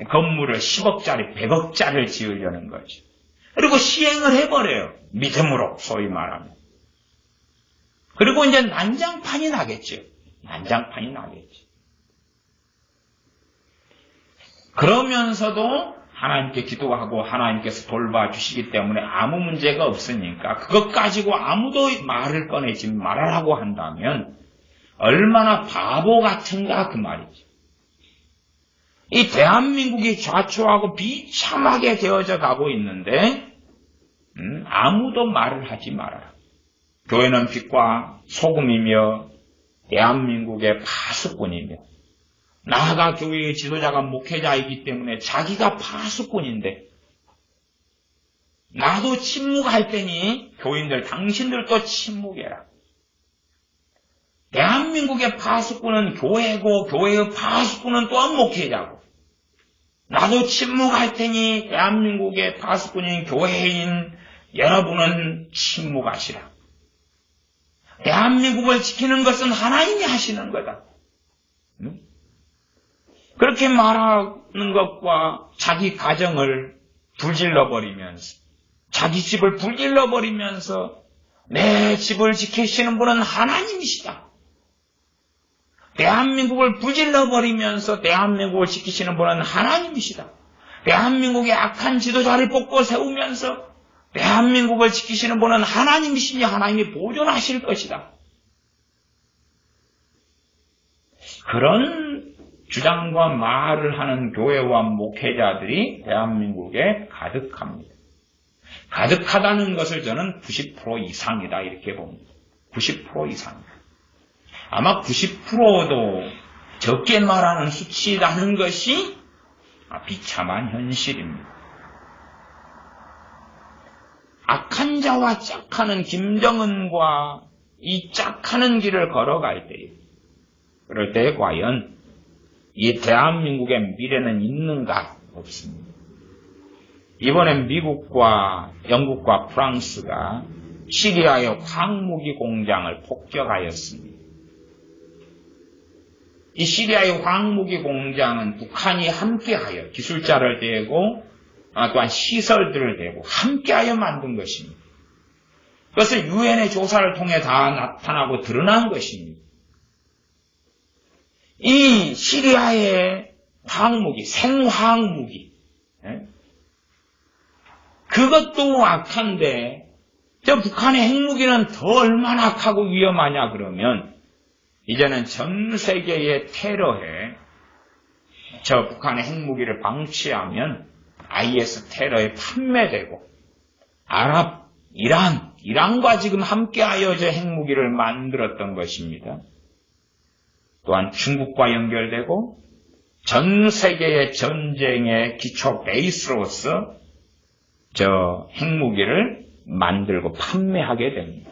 건물을 10억짜리 100억짜리를 지으려는 거죠. 그리고 시행을 해버려요. 믿음으로 소위 말하면. 그리고 이제 난장판이 나겠죠. 그러면서도 하나님께 기도하고 하나님께서 돌봐주시기 때문에 아무 문제가 없으니까 그것 가지고 아무도 말을 꺼내지 말아라고 한다면 얼마나 바보 같은가 그 말이죠. 이 대한민국이 좌초하고 비참하게 되어져 가고 있는데 아무도 말을 하지 말아라. 교회는 빛과 소금이며 대한민국의 파수꾼이며 나아가 교회의 지도자가 목회자이기 때문에 자기가 파수꾼인데 나도 침묵할 테니 교인들 당신들도 침묵해라. 대한민국의 파수꾼은 교회고 교회의 파수꾼은 또한 목회자고 나도 침묵할 테니 대한민국의 파수꾼인 교회인 여러분은 침묵하시라. 대한민국을 지키는 것은 하나님이 하시는 거다. 그렇게 말하는 것과 자기 가정을 불질러버리면서 자기 집을 불질러버리면서 내 집을 지키시는 분은 하나님이시다. 대한민국을 불질러버리면서 대한민국을 지키시는 분은 하나님이시다. 대한민국의 악한 지도자를 뽑고 세우면서 대한민국을 지키시는 분은 하나님이시니 하나님이 보존하실 것이다. 그런 주장과 말을 하는 교회와 목회자들이 대한민국에 가득합니다. 가득하다는 것을 저는 90% 이상이다 이렇게 봅니다. 90% 이상입니다. 아마 90%도 적게 말하는 수치라는 것이 비참한 현실입니다. 악한 자와 짝하는 김정은과 이 짝하는 길을 걸어갈 때에 그럴 때 과연 이 대한민국의 미래는 있는가? 없습니다. 이번엔 미국과 영국과 프랑스가 시리아의 황무기 공장을 폭격하였습니다. 이 시리아의 황무기 공장은 북한이 함께하여 기술자를 대고 또한 시설들을 대고 함께하여 만든 것입니다. 그것은 유엔의 조사를 통해 다 나타나고 드러난 것입니다. 이 시리아의 황무기, 생황무기, 그것도 악한데 저 북한의 핵무기는 더 얼마나 악하고 위험하냐 그러면 이제는 전 세계의 테러에 저 북한의 핵무기를 방치하면 IS 테러에 판매되고 아랍, 이란과 지금 함께하여 저 핵무기를 만들었던 것입니다. 또한 중국과 연결되고 전 세계의 전쟁의 기초 베이스로서 저 핵무기를 만들고 판매하게 됩니다.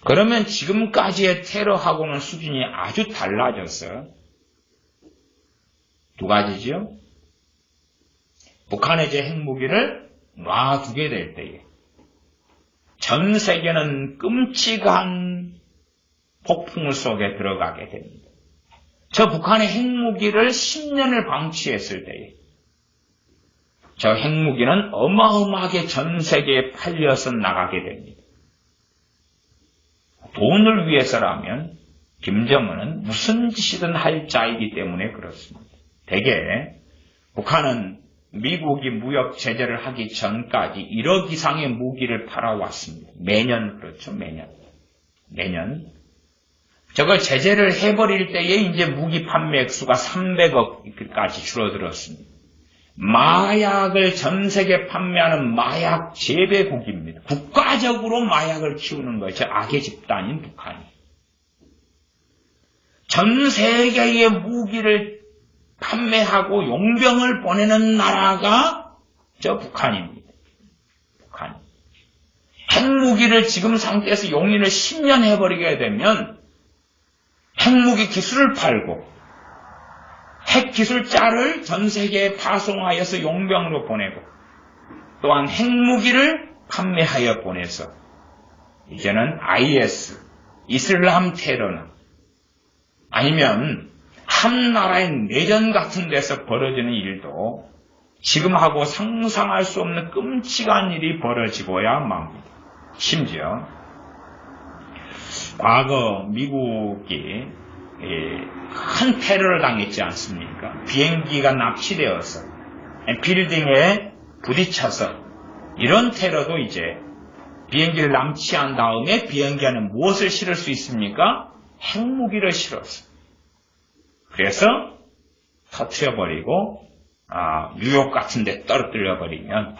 그러면 지금까지의 테러하고는 수준이 아주 달라져서 두 가지죠. 북한의 제 핵무기를 놔두게 될 때에 전 세계는 끔찍한 폭풍 속에 들어가게 됩니다. 저 북한의 핵무기를 10년을 방치했을 때에 저 핵무기는 어마어마하게 전 세계에 팔려서 나가게 됩니다. 돈을 위해서라면 김정은은 무슨 짓이든 할 자이기 때문에 그렇습니다. 대개 북한은 미국이 무역 제재를 하기 전까지 1억 이상의 무기를 팔아왔습니다. 매년 그렇죠. 매년. 저걸 제재를 해버릴 때에 이제 무기 판매 액수가 300억까지 줄어들었습니다. 마약을 전 세계 판매하는 마약 재배국입니다. 국가적으로 마약을 키우는 것이 악의 집단인 북한이. 전 세계의 무기를 판매하고 용병을 보내는 나라가 저 북한입니다. 북한. 핵무기를 지금 상태에서 용인을 10년 해버리게 되면 핵무기 기술을 팔고 핵기술자를 전 세계에 파송하여서 용병으로 보내고 또한 핵무기를 판매하여 보내서 이제는 IS, 이슬람 테러나 아니면 한 나라의 내전 같은 데서 벌어지는 일도 지금하고 상상할 수 없는 끔찍한 일이 벌어지고야 맙니다. 심지어 과거 미국이 큰 테러를 당했지 않습니까? 비행기가 납치되어서 빌딩에 부딪혀서 이런 테러도 이제 비행기를 납치한 다음에 비행기 안에 무엇을 실을 수 있습니까? 핵무기를 실어서 그래서 터뜨려버리고 뉴욕 같은 데 떨어뜨려버리면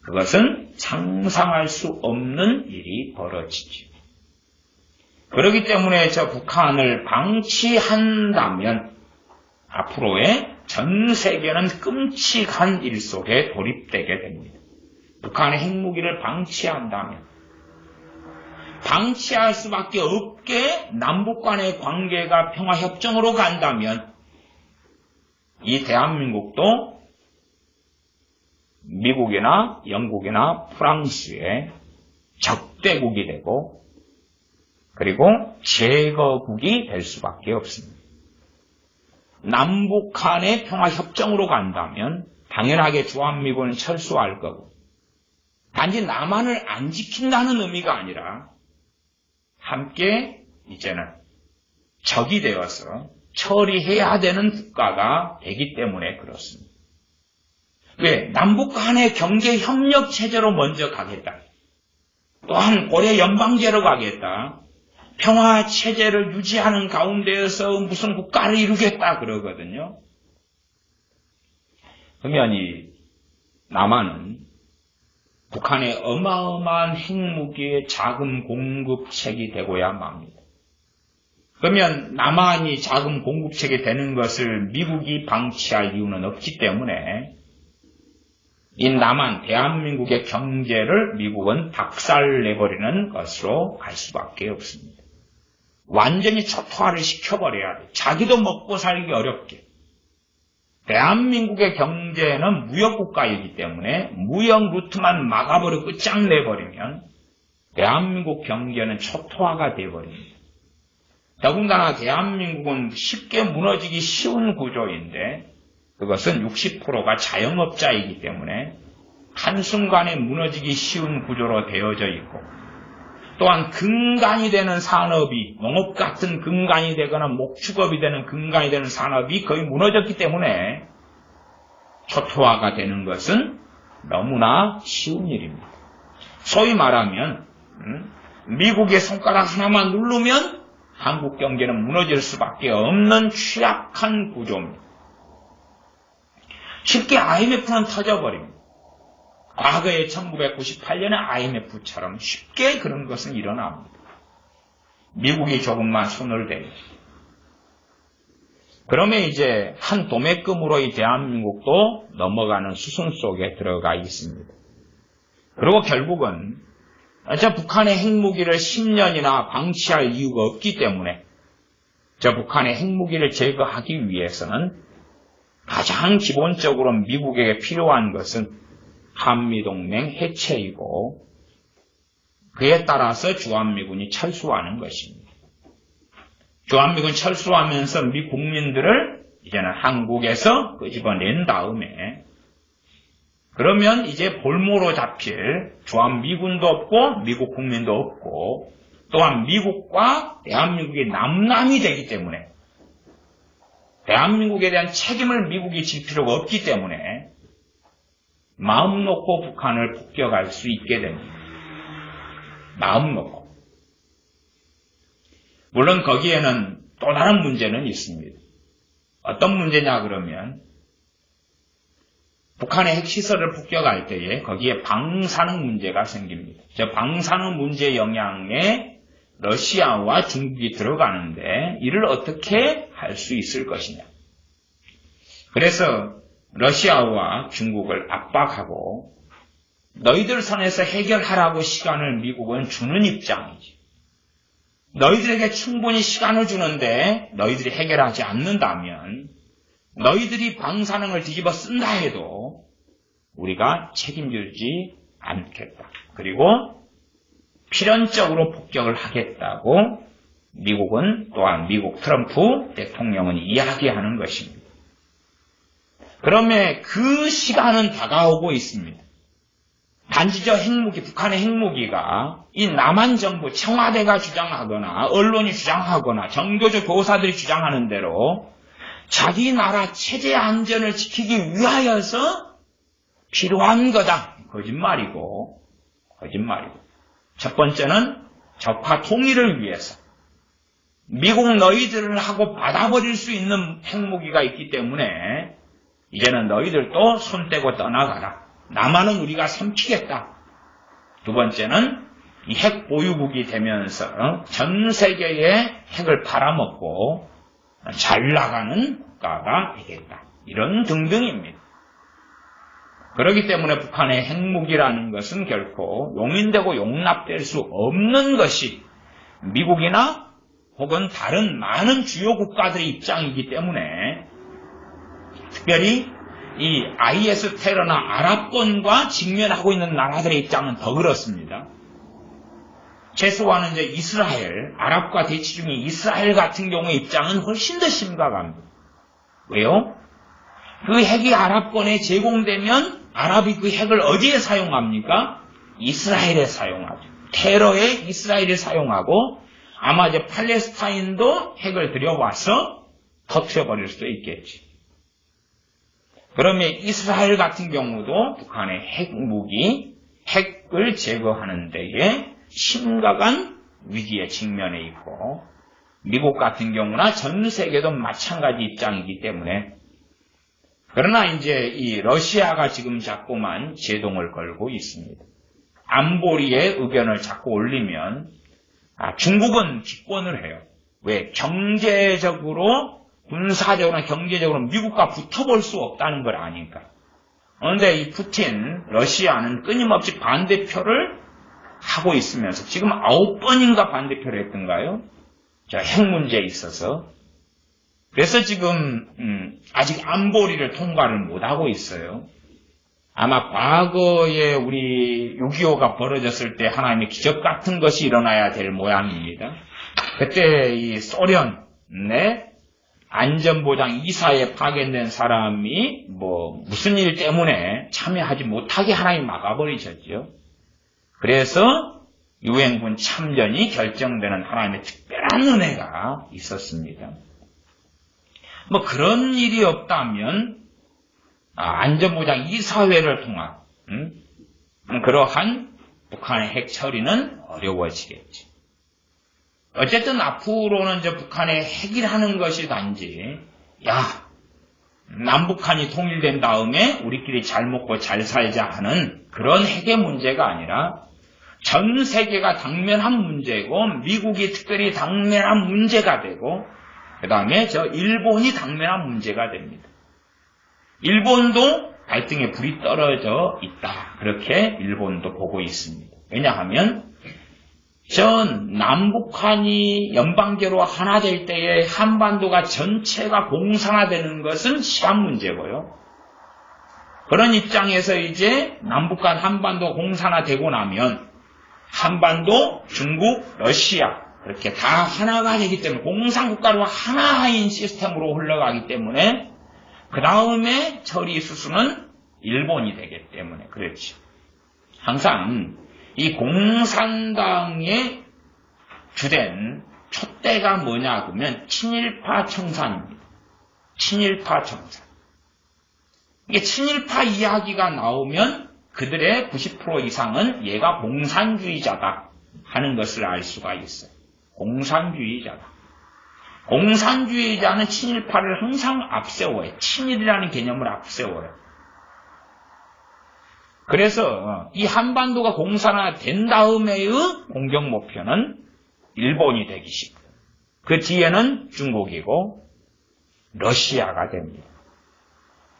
그것은 상상할 수 없는 일이 벌어지죠. 그렇기 때문에 저 북한을 방치한다면 앞으로의 전 세계는 끔찍한 일 속에 돌입되게 됩니다. 북한의 핵무기를 방치한다면 방치할 수밖에 없게 남북 간의 관계가 평화협정으로 간다면 이 대한민국도 미국이나 영국이나 프랑스의 적대국이 되고 그리고 제거국이 될 수밖에 없습니다. 남북 간의 평화협정으로 간다면 당연하게 주한미군은 철수할 거고 단지 남한을 안 지킨다는 의미가 아니라 함께 이제는 적이 되어서 처리해야 되는 국가가 되기 때문에 그렇습니다. 왜? 남북 간의 경제협력 체제로 먼저 가겠다. 또한 고려 연방제로 가겠다. 평화체제를 유지하는 가운데에서 무슨 국가를 이루겠다 그러거든요. 그러면 이 남한은 북한의 어마어마한 핵무기의 자금 공급책이 되고야 맙니다. 그러면 남한이 자금 공급책이 되는 것을 미국이 방치할 이유는 없기 때문에 이 남한, 대한민국의 경제를 미국은 박살내버리는 것으로 갈 수밖에 없습니다. 완전히 초토화를 시켜버려야 돼. 자기도 먹고 살기 어렵게. 대한민국의 경제는 무역국가이기 때문에 무역 루트만 막아버리고 끝장내버리면 대한민국 경제는 초토화가 되어버립니다. 더군다나 대한민국은 쉽게 무너지기 쉬운 구조인데 그것은 60%가 자영업자이기 때문에 한순간에 무너지기 쉬운 구조로 되어져 있고 또한 근간이 되는 산업이 농업 같은 근간이 되거나 목축업이 되는 근간이 되는 산업이 거의 무너졌기 때문에 초토화가 되는 것은 너무나 쉬운 일입니다. 소위 말하면 미국의 손가락 하나만 누르면 한국 경제는 무너질 수밖에 없는 취약한 구조입니다. 쉽게 IMF는 터져버립니다. 과거에 1998년의 IMF처럼 쉽게 그런 것은 일어납니다. 미국이 조금만 손을 대죠. 그러면 이제 한 도매금으로 이 대한민국도 넘어가는 수순 속에 들어가 있습니다. 그리고 결국은 저 북한의 핵무기를 10년이나 방치할 이유가 없기 때문에 저 북한의 핵무기를 제거하기 위해서는 가장 기본적으로 미국에게 필요한 것은 한미동맹 해체이고 그에 따라서 주한미군이 철수하는 것입니다. 주한미군 철수하면서 미 국민들을 이제는 한국에서 끄집어낸 다음에 그러면 이제 볼모로 잡힐 주한미군도 없고 미국 국민도 없고 또한 미국과 대한민국이 남남이 되기 때문에 대한민국에 대한 책임을 미국이 질 필요가 없기 때문에 마음 놓고 북한을 폭격할 수 있게 됩니다. 마음 놓고. 물론 거기에는 또 다른 문제는 있습니다. 어떤 문제냐 그러면 북한의 핵시설을 폭격할 때에 거기에 방사능 문제가 생깁니다. 저 방사능 문제 영향에 러시아와 중국이 들어가는데 이를 어떻게 할 수 있을 것이냐. 그래서 러시아와 중국을 압박하고 너희들 선에서 해결하라고 시간을 미국은 주는 입장이지. 너희들에게 충분히 시간을 주는데 너희들이 해결하지 않는다면 너희들이 방사능을 뒤집어 쓴다 해도 우리가 책임지지 않겠다. 그리고 필연적으로 폭격을 하겠다고 미국은 또한 미국 트럼프 대통령은 이야기하는 것입니다. 그러면 그 시간은 다가오고 있습니다. 단지 저 핵무기, 북한의 핵무기가 이 남한 정부, 청와대가 주장하거나 언론이 주장하거나 정교조 교사들이 주장하는 대로 자기 나라 체제 안전을 지키기 위하여서 필요한 거다. 거짓말이고. 첫 번째는 적화 통일을 위해서 미국 너희들을 하고 받아버릴 수 있는 핵무기가 있기 때문에 이제는 너희들도 손 떼고 떠나가라. 남한은 우리가 삼키겠다. 두 번째는 이 핵 보유국이 되면서 전 세계의 핵을 팔아먹고 잘 나가는 국가가 되겠다. 이런 등등입니다. 그렇기 때문에 북한의 핵무기라는 것은 결코 용인되고 용납될 수 없는 것이 미국이나 혹은 다른 많은 주요 국가들의 입장이기 때문에 특별히 이 IS 테러나 아랍권과 직면하고 있는 나라들의 입장은 더 그렇습니다. 최소한은 이제 이스라엘, 아랍과 대치 중인 이스라엘 같은 경우의 입장은 훨씬 더 심각합니다. 왜요? 그 핵이 아랍권에 제공되면 아랍이 그 핵을 어디에 사용합니까? 이스라엘에 사용하죠. 테러에 이스라엘에 사용하고 아마 이제 팔레스타인도 핵을 들여와서 터뜨려버릴 수도 있겠지. 그러면 이스라엘 같은 경우도 북한의 핵무기, 핵을 제거하는 데에 심각한 위기에 직면해 있고 미국 같은 경우나 전 세계도 마찬가지 입장이기 때문에 그러나 이제 이 러시아가 지금 자꾸만 제동을 걸고 있습니다. 안보리의 의견을 자꾸 올리면 중국은 기권을 해요. 왜? 경제적으로 군사적으로나 경제적으로 미국과 붙어볼 수 없다는 걸 아니까. 그런데 이 푸틴, 러시아는 끊임없이 반대표를 하고 있으면서 지금 9번인가 반대표를 했던가요? 자, 핵 문제에 있어서. 그래서 지금 아직 안보리를 통과를 못하고 있어요. 아마 과거에 우리 6.25가 벌어졌을 때 하나님의 기적 같은 것이 일어나야 될 모양입니다. 그때 이 소련 안전보장 이사에 파견된 사람이 무슨 일 때문에 참여하지 못하게 하나님 막아버리셨죠. 그래서 유엔군 참전이 결정되는 하나님의 특별한 은혜가 있었습니다. 그런 일이 없다면 안전보장 이사회를 통한 그러한 북한의 핵 처리는 어려워지겠지. 어쨌든 앞으로는 이제 북한의 핵이라는 것이 단지 남북한이 통일된 다음에 우리끼리 잘 먹고 잘 살자 하는 그런 핵의 문제가 아니라 전 세계가 당면한 문제고 미국이 특별히 당면한 문제가 되고 그 다음에 일본이 당면한 문제가 됩니다. 일본도 발등에 불이 떨어져 있다. 그렇게 일본도 보고 있습니다. 왜냐하면 남북한이 연방제로 하나 될 때에 한반도가 전체가 공산화되는 것은 시간 문제고요. 그런 입장에서 이제 남북한 한반도 공산화되고 나면 한반도, 중국, 러시아 그렇게 다 하나가 되기 때문에 공산국가로 하나인 시스템으로 흘러가기 때문에 그 다음에 처리수순은 일본이 되기 때문에 그렇죠. 항상 이 공산당의 주된 촛대가 뭐냐 하면 친일파 청산입니다. 친일파 청산. 이게 친일파 이야기가 나오면 그들의 90% 이상은 얘가 공산주의자다 하는 것을 알 수가 있어요. 공산주의자다. 공산주의자는 친일파를 항상 앞세워요. 친일이라는 개념을 앞세워요. 그래서 이 한반도가 공산화된 다음에의 공격 목표는 일본이 되기 쉽고 그 뒤에는 중국이고 러시아가 됩니다.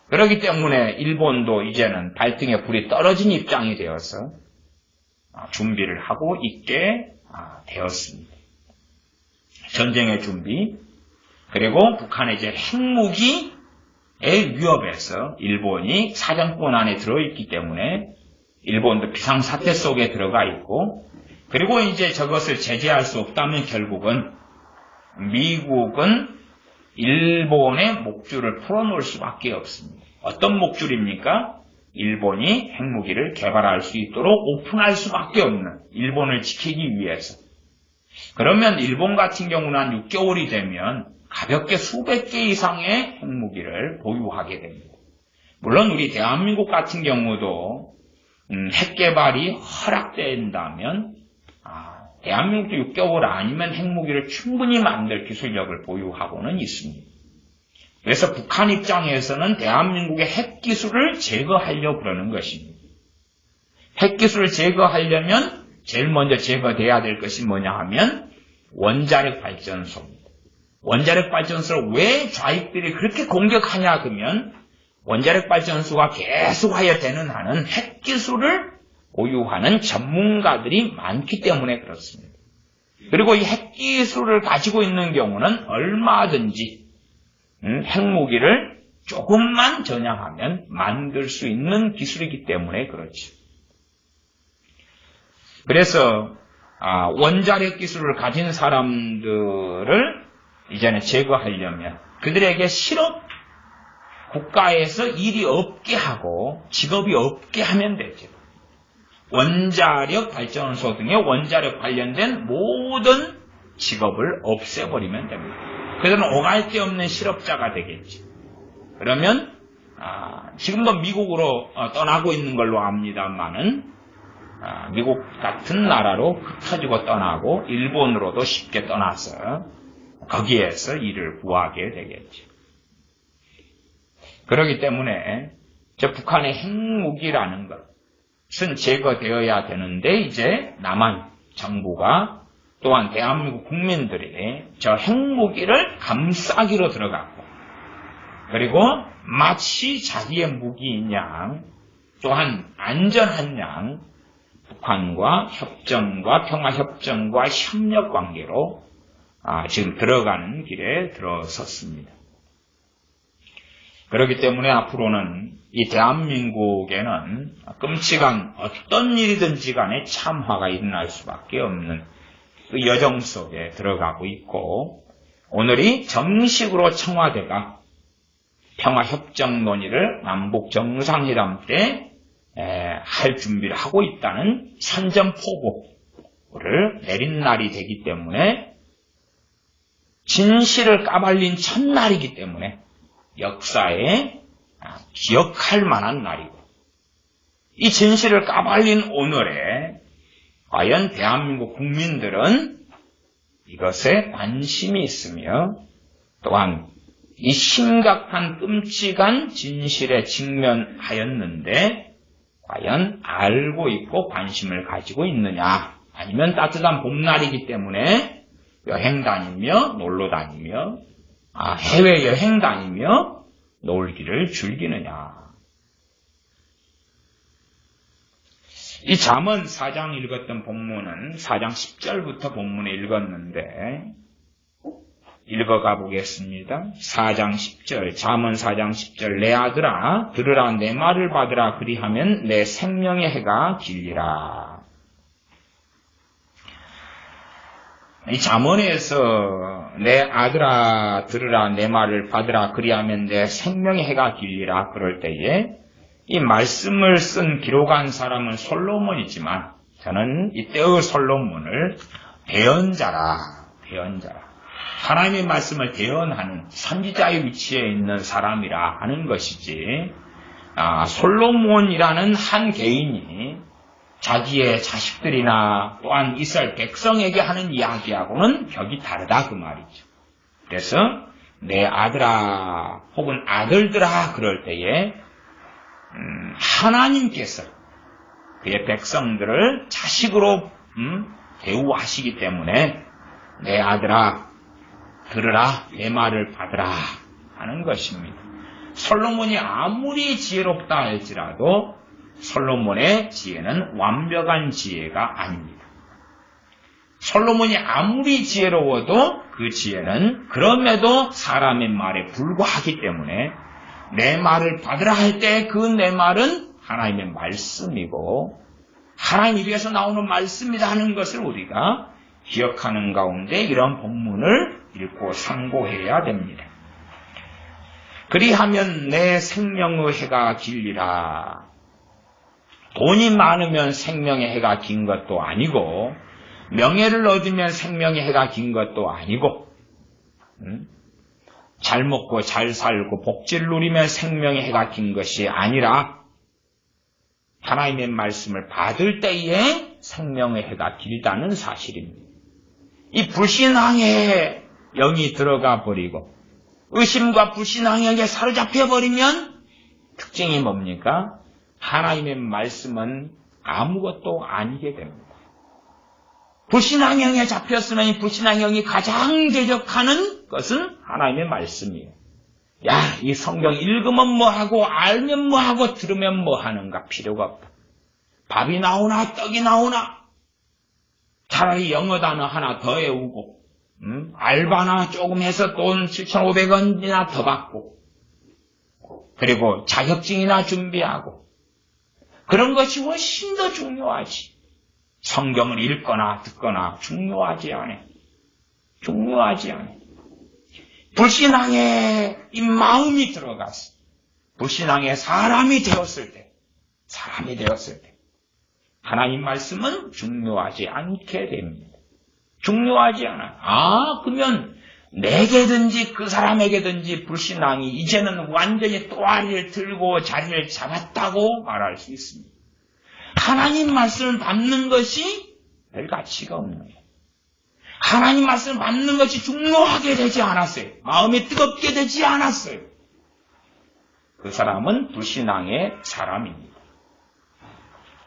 그렇기 때문에 일본도 이제는 발등에 불이 떨어진 입장이 되어서 준비를 하고 있게 되었습니다. 전쟁의 준비, 그리고 북한의 이제 핵무기의 위협에서 일본이 사정권 안에 들어있기 때문에 일본도 비상사태 속에 들어가 있고, 그리고 이제 저것을 제재할 수 없다면 결국은 미국은 일본의 목줄을 풀어놓을 수밖에 없습니다. 어떤 목줄입니까? 일본이 핵무기를 개발할 수 있도록 오픈할 수밖에 없는, 일본을 지키기 위해서. 그러면 일본 같은 경우는 한 6개월이 되면 가볍게 수백 개 이상의 핵무기를 보유하게 됩니다. 물론 우리 대한민국 같은 경우도 핵 개발이 허락된다면 대한민국도 6개월 아니면 핵무기를 충분히 만들 기술력을 보유하고는 있습니다. 그래서 북한 입장에서는 대한민국의 핵기술을 제거하려고 그러는 것입니다. 핵기술을 제거하려면 제일 먼저 제거돼야 될 것이 뭐냐 하면 원자력 발전소입니다. 원자력 발전소를 왜 좌익들이 그렇게 공격하냐 그러면 원자력 발전소가 계속하여 되는 한은 핵기술을 보유하는 전문가들이 많기 때문에 그렇습니다. 그리고 이 핵기술을 가지고 있는 경우는 얼마든지 핵무기를 조금만 전향하면 만들 수 있는 기술이기 때문에 그렇죠. 그래서 원자력 기술을 가진 사람들을 이제는 제거하려면 그들에게 실업 국가에서 일이 없게 하고 직업이 없게 하면 되죠. 원자력 발전소 등의 원자력 관련된 모든 직업을 없애버리면 됩니다. 그들은 오갈 데 없는 실업자가 되겠지. 그러면 지금도 미국으로 떠나고 있는 걸로 압니다만은 미국 같은 나라로 흩어지고 떠나고 일본으로도 쉽게 떠나서 거기에서 일을 구하게 되겠죠. 그렇기 때문에 북한의 핵무기라는 것은 제거되어야 되는데 이제 남한 정부가 또한 대한민국 국민들이 저 핵무기를 감싸기로 들어갔고 그리고 마치 자기의 무기인 양 또한 안전한 양 북한과 협정과 평화협정과 협력관계로 지금 들어가는 길에 들어섰습니다. 그렇기 때문에 앞으로는 이 대한민국에는 끔찍한 어떤 일이든지 간에 참화가 일어날 수밖에 없는 그 여정 속에 들어가고 있고 오늘이 정식으로 청와대가 평화협정 논의를 남북정상회담 때 할 준비를 하고 있다는 선전포고를 내린 날이 되기 때문에 진실을 까발린 첫날이기 때문에 역사에 기억할 만한 날이고 이 진실을 까발린 오늘에 과연 대한민국 국민들은 이것에 관심이 있으며 또한 이 심각한 끔찍한 진실에 직면하였는데 과연 알고 있고 관심을 가지고 있느냐 아니면 따뜻한 봄날이기 때문에 여행 다니며 놀러 다니며 해외여행 다니며 놀기를 즐기느냐. 이 잠언 4장 읽었던 본문은 4장 10절부터 본문에 읽었는데 읽어가 보겠습니다. 4장 10절, 잠언 4장 10절, 내 아들아 들으라 내 말을 받으라 그리하면 내 생명의 해가 길리라. 이 잠언에서 내 아들아 들으라 내 말을 받으라 그리하면 내 생명의 해가 길리라 그럴 때에 이 말씀을 쓴 기록한 사람은 솔로몬이지만 저는 이때의 솔로몬을 대언자라. 하나님의 말씀을 대언하는 선지자의 위치에 있는 사람이라 하는 것이지 솔로몬이라는 한 개인이 자기의 자식들이나 또한 이스라엘 백성에게 하는 이야기하고는 격이 다르다 그 말이죠. 그래서 내 아들아 혹은 아들들아 그럴 때에 하나님께서 그의 백성들을 자식으로 대우하시기 때문에 내 아들아 들으라 내 말을 받으라 하는 것입니다. 솔로몬이 아무리 지혜롭다 할지라도 솔로몬의 지혜는 완벽한 지혜가 아닙니다. 솔로몬이 아무리 지혜로워도 그 지혜는 그럼에도 사람의 말에 불과하기 때문에 내 말을 받으라 할 때 그 내 말은 하나님의 말씀이고 하나님 입에서 나오는 말씀이다 하는 것을 우리가 기억하는 가운데 이런 본문을 읽고 상고해야 됩니다. 그리하면 내 생명의 해가 길리라. 돈이 많으면 생명의 해가 긴 것도 아니고 명예를 얻으면 생명의 해가 긴 것도 아니고 잘 먹고 잘 살고 복지를 누리면 생명의 해가 긴 것이 아니라 하나님의 말씀을 받을 때에 생명의 해가 길다는 사실입니다. 이 불신앙의 영이 들어가 버리고 의심과 불신앙에게 사로잡혀 버리면 특징이 뭡니까? 하나님의 말씀은 아무것도 아니게 됩니다. 불신앙형에 잡혔으면 이 불신앙형이 가장 대적하는 것은 하나님의 말씀이에요. 야, 이 성경 읽으면 뭐하고 알면 뭐하고 들으면 뭐하는가 필요가 없다. 밥이 나오나 떡이 나오나 차라리 영어 단어 하나 더 외우고 알바나 조금 해서 돈 7,500원이나 더 받고 그리고 자격증이나 준비하고 그런 것이 훨씬 더 중요하지. 성경을 읽거나 듣거나 중요하지 않아. 불신앙에 이 마음이 들어갔어. 불신앙의 사람이 되었을 때 하나님 말씀은 중요하지 않게 됩니다. 중요하지 않아요. 그러면 내게든지 그 사람에게든지 불신앙이 이제는 완전히 또아리를 들고 자리를 잡았다고 말할 수 있습니다. 하나님 말씀을 받는 것이 별 가치가 없는 거예요. 하나님 말씀을 받는 것이 중요하게 되지 않았어요. 마음이 뜨겁게 되지 않았어요. 그 사람은 불신앙의 사람입니다.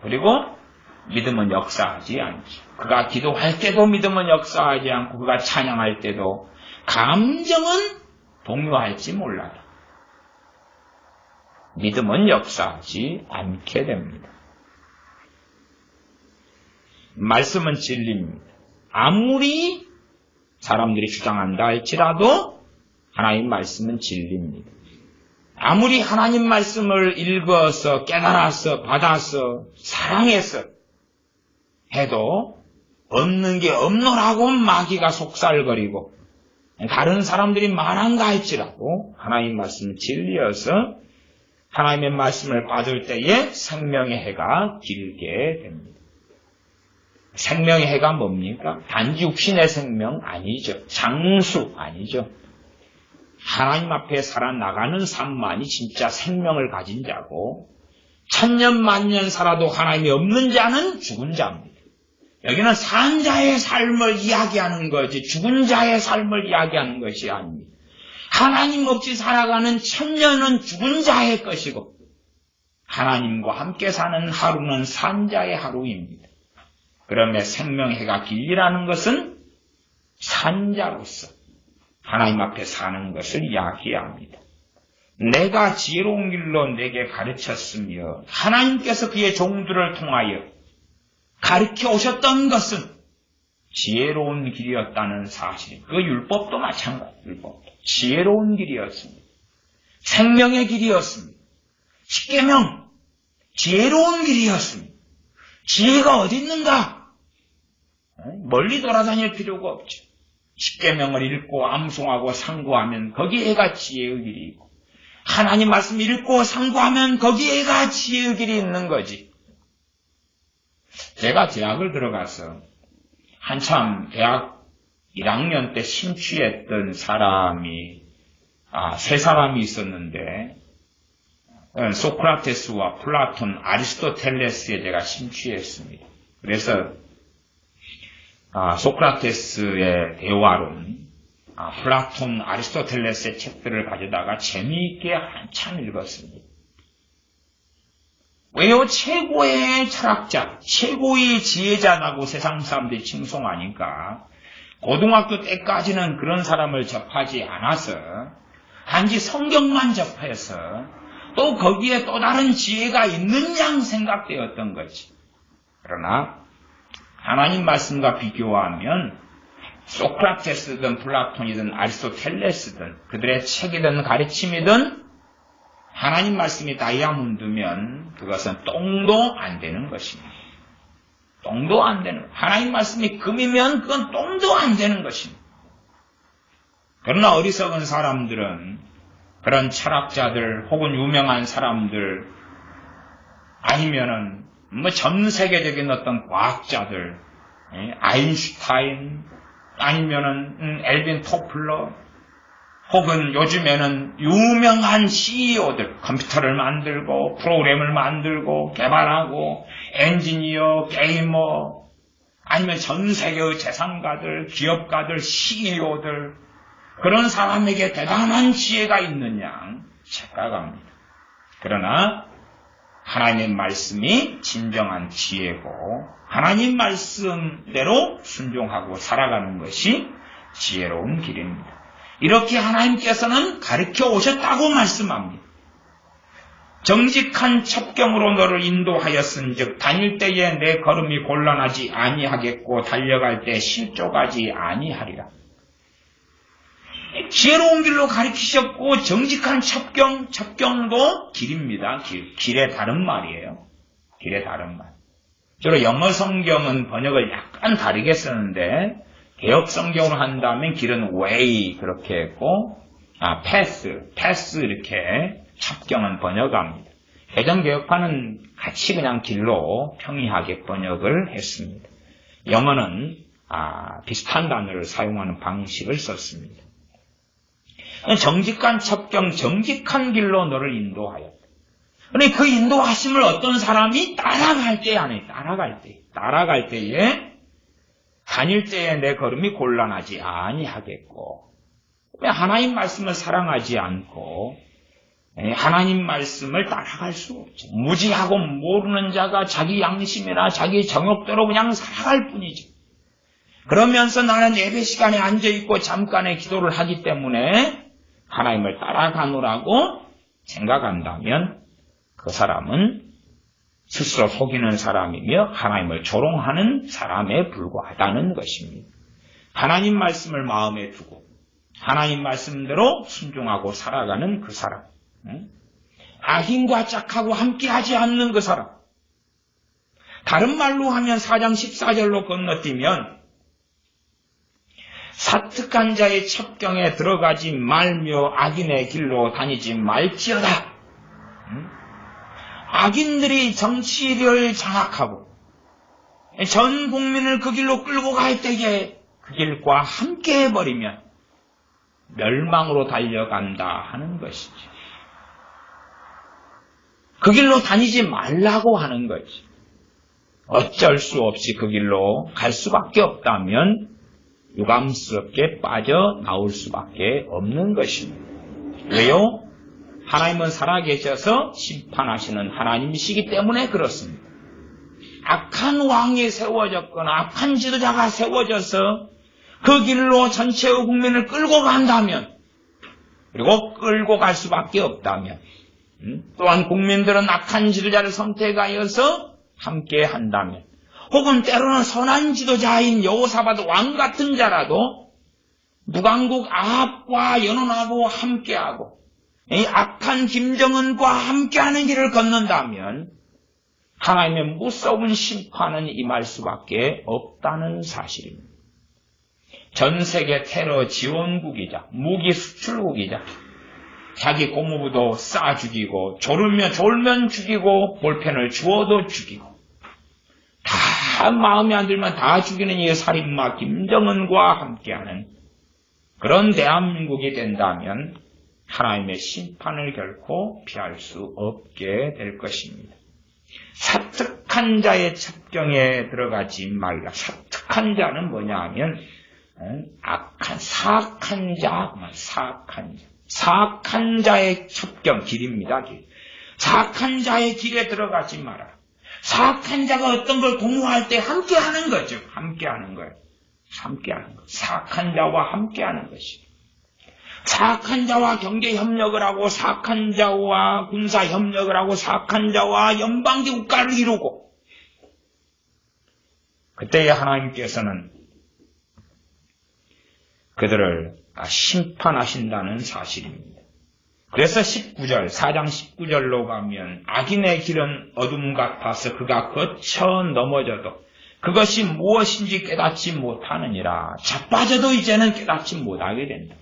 그리고 믿음은 역사하지 않죠. 그가 기도할 때도 믿음은 역사하지 않고 그가 찬양할 때도 감정은 동요할지 몰라도 믿음은 역사하지 않게 됩니다. 말씀은 진리입니다. 아무리 사람들이 주장한다 할지라도 하나님 말씀은 진리입니다. 아무리 하나님 말씀을 읽어서 깨달아서 받아서 사랑해서 해도 없는 게 없노라고 마귀가 속살거리고 다른 사람들이 말한다 할지라도 하나님 말씀은 진리여서 하나님의 말씀을 받을 때에 생명의 해가 길게 됩니다. 생명의 해가 뭡니까? 단지 육신의 생명 아니죠. 장수 아니죠. 하나님 앞에 살아나가는 삶만이 진짜 생명을 가진 자고 1000년 만년 살아도 하나님이 없는 자는 죽은 자입니다. 여기는 산 자의 삶을 이야기하는 거지 죽은 자의 삶을 이야기하는 것이 아닙니다. 하나님 없이 살아가는 1000년은 죽은 자의 것이고 하나님과 함께 사는 하루는 산 자의 하루입니다. 그러면 생명의 해가 길리라는 것은 산자로서 하나님 앞에 사는 것을 이야기합니다. 내가 지혜로운 길로 내게 가르쳤으며 하나님께서 그의 종들을 통하여 가르쳐 오셨던 것은 지혜로운 길이었다는 사실. 그 율법도 마찬가지. 율법도 지혜로운 길이었습니다. 생명의 길이었습니다. 십계명 지혜로운 길이었습니다. 지혜가 어디 있는가? 멀리 돌아다닐 필요가 없죠. 십계명을 읽고 암송하고 상고하면 거기에가 지혜의 길이 있고, 하나님 말씀 읽고 상고하면 거기에가 지혜의 길이 있는 거지. 제가 대학을 들어가서 한참 대학 1학년 때 심취했던 사람이 세 사람이 있었는데, 소크라테스와 플라톤, 아리스토텔레스에 제가 심취했습니다. 그래서 소크라테스의 대화론, 플라톤, 아리스토텔레스의 책들을 가져다가 재미있게 한참 읽었습니다. 왜요? 최고의 철학자, 최고의 지혜자라고 세상 사람들이 칭송하니까 고등학교 때까지는 그런 사람을 접하지 않아서 단지 성경만 접해서 또 거기에 또 다른 지혜가 있는 양 생각되었던 거지. 그러나 하나님 말씀과 비교하면 소크라테스든 플라톤이든 아리스토텔레스든 그들의 책이든 가르침이든 하나님 말씀이 다이아몬드면 그것은 똥도 안 되는 것입니다. 똥도 안 되는, 하나님 말씀이 금이면 그건 똥도 안 되는 것입니다. 그러나 어리석은 사람들은 그런 철학자들 혹은 유명한 사람들 아니면은 전 세계적인 어떤 과학자들, 아인슈타인 아니면은 엘빈 토플러 혹은 요즘에는 유명한 CEO들, 컴퓨터를 만들고 프로그램을 만들고 개발하고 엔지니어, 게이머 아니면 전 세계의 재산가들, 기업가들, CEO들 그런 사람에게 대단한 지혜가 있는 양 착각합니다. 그러나 하나님 말씀이 진정한 지혜고 하나님 말씀대로 순종하고 살아가는 것이 지혜로운 길입니다. 이렇게 하나님께서는 가르쳐 오셨다고 말씀합니다. 정직한 첩경으로 너를 인도하였은즉 다닐 때에 내 걸음이 곤란하지 아니하겠고 달려갈 때 실족하지 아니하리라. 지혜로운 길로 가르치셨고 정직한 첩경도 길입니다. 길의 다른 말이에요. 길의 다른 말. 주로 영어 성경은 번역을 약간 다르게 쓰는데 개혁 성경으로 한다면 길은 way 그렇게 했고 path 이렇게 첩경은 번역합니다. 개정개혁파는 같이 그냥 길로 평이하게 번역을 했습니다. 영어는 비슷한 단어를 사용하는 방식을 썼습니다. 정직한 첩경, 정직한 길로 너를 인도하였다. 그런데 그 인도하심을 어떤 사람이 따라갈 때에 다닐 때에 내 걸음이 곤란하지 아니하겠고, 왜 하나님 말씀을 사랑하지 않고 하나님 말씀을 따라갈 수 없죠. 무지하고 모르는 자가 자기 양심이나 자기 정욕대로 그냥 살아갈 뿐이죠. 그러면서 나는 예배 시간에 앉아있고 잠깐의 기도를 하기 때문에 하나님을 따라가노라고 생각한다면 그 사람은 스스로 속이는 사람이며 하나님을 조롱하는 사람에 불과하다는 것입니다. 하나님 말씀을 마음에 두고 하나님 말씀대로 순종하고 살아가는 그 사람, 악인과 짝하고 함께하지 않는 그 사람, 다른 말로 하면 4장 14절로 건너뛰면 사특한 자의 첩경에 들어가지 말며 악인의 길로 다니지 말지어다. 악인들이 정치를 장악하고 전 국민을 그 길로 끌고 갈 때에 그 길과 함께 해버리면 멸망으로 달려간다 하는 것이죠. 그 길로 다니지 말라고 하는 거지. 어쩔 수 없이 그 길로 갈 수밖에 없다면 유감스럽게 빠져나올 수밖에 없는 것입니다. 왜요? 하나님은 살아계셔서 심판하시는 하나님이시기 때문에 그렇습니다. 악한 왕이 세워졌거나 악한 지도자가 세워져서 그 길로 전체의 국민을 끌고 간다면, 그리고 끌고 갈 수밖에 없다면, 또한 국민들은 악한 지도자를 선택하여서 함께 한다면, 혹은 때로는 선한 지도자인 여호사밧 왕 같은 자라도 무강국 아합과 연혼하고 함께하고 이 악한 김정은과 함께하는 길을 걷는다면 하나님의 무서운 심판은 임할 수밖에 없다는 사실입니다. 전 세계 테러 지원국이자 무기 수출국이자 자기 고모부도 쏴 죽이고 졸면 죽이고 볼펜을 주워도 죽이고 다 마음에 안 들면 다 죽이는 이 살인마 김정은과 함께하는 그런 대한민국이 된다면 하나님의 심판을 결코 피할 수 없게 될 것입니다. 사특한 자의 첩경에 들어가지 말라. 사특한 자는 뭐냐 하면 악한 사악한 자, 사악한 자의 첩경, 길입니다. 길. 사악한 자의 길에 들어가지 마라. 사악한 자가 어떤 걸 공유할 때 함께하는 거죠. 함께하는 거예요. 함께하는 거. 사악한 자와 함께하는 것이. 사악한 자와 경제 협력을 하고, 사악한 자와 군사 협력을 하고, 사악한 자와 연방제 국가를 이루고, 그때에 하나님께서는 그들을 심판하신다는 사실입니다. 그래서 19절, 4장 19절로 가면 악인의 길은 어둠 같아서 그가 거쳐 넘어져도 그것이 무엇인지 깨닫지 못하느니라. 자빠져도 이제는 깨닫지 못하게 된다.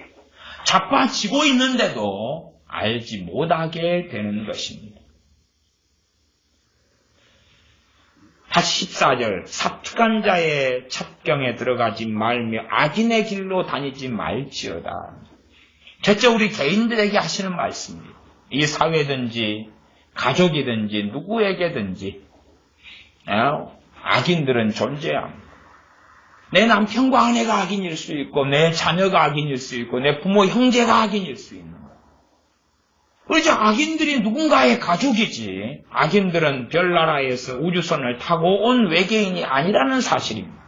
자빠지고 있는데도 알지 못하게 되는 것입니다. 다시 14절, 사특한 자의 첩경에 들어가지 말며 악인의 길로 다니지 말지어다. 대체 우리 개인들에게 하시는 말씀입니다. 이 사회든지 가족이든지 누구에게든지 악인들은 존재합니다. 내 남편과 아내가 악인일 수 있고 내 자녀가 악인일 수 있고 내 부모 형제가 악인일 수 있는 거예요. 그렇죠. 악인들이 누군가의 가족이지 악인들은 별나라에서 우주선을 타고 온 외계인이 아니라는 사실입니다.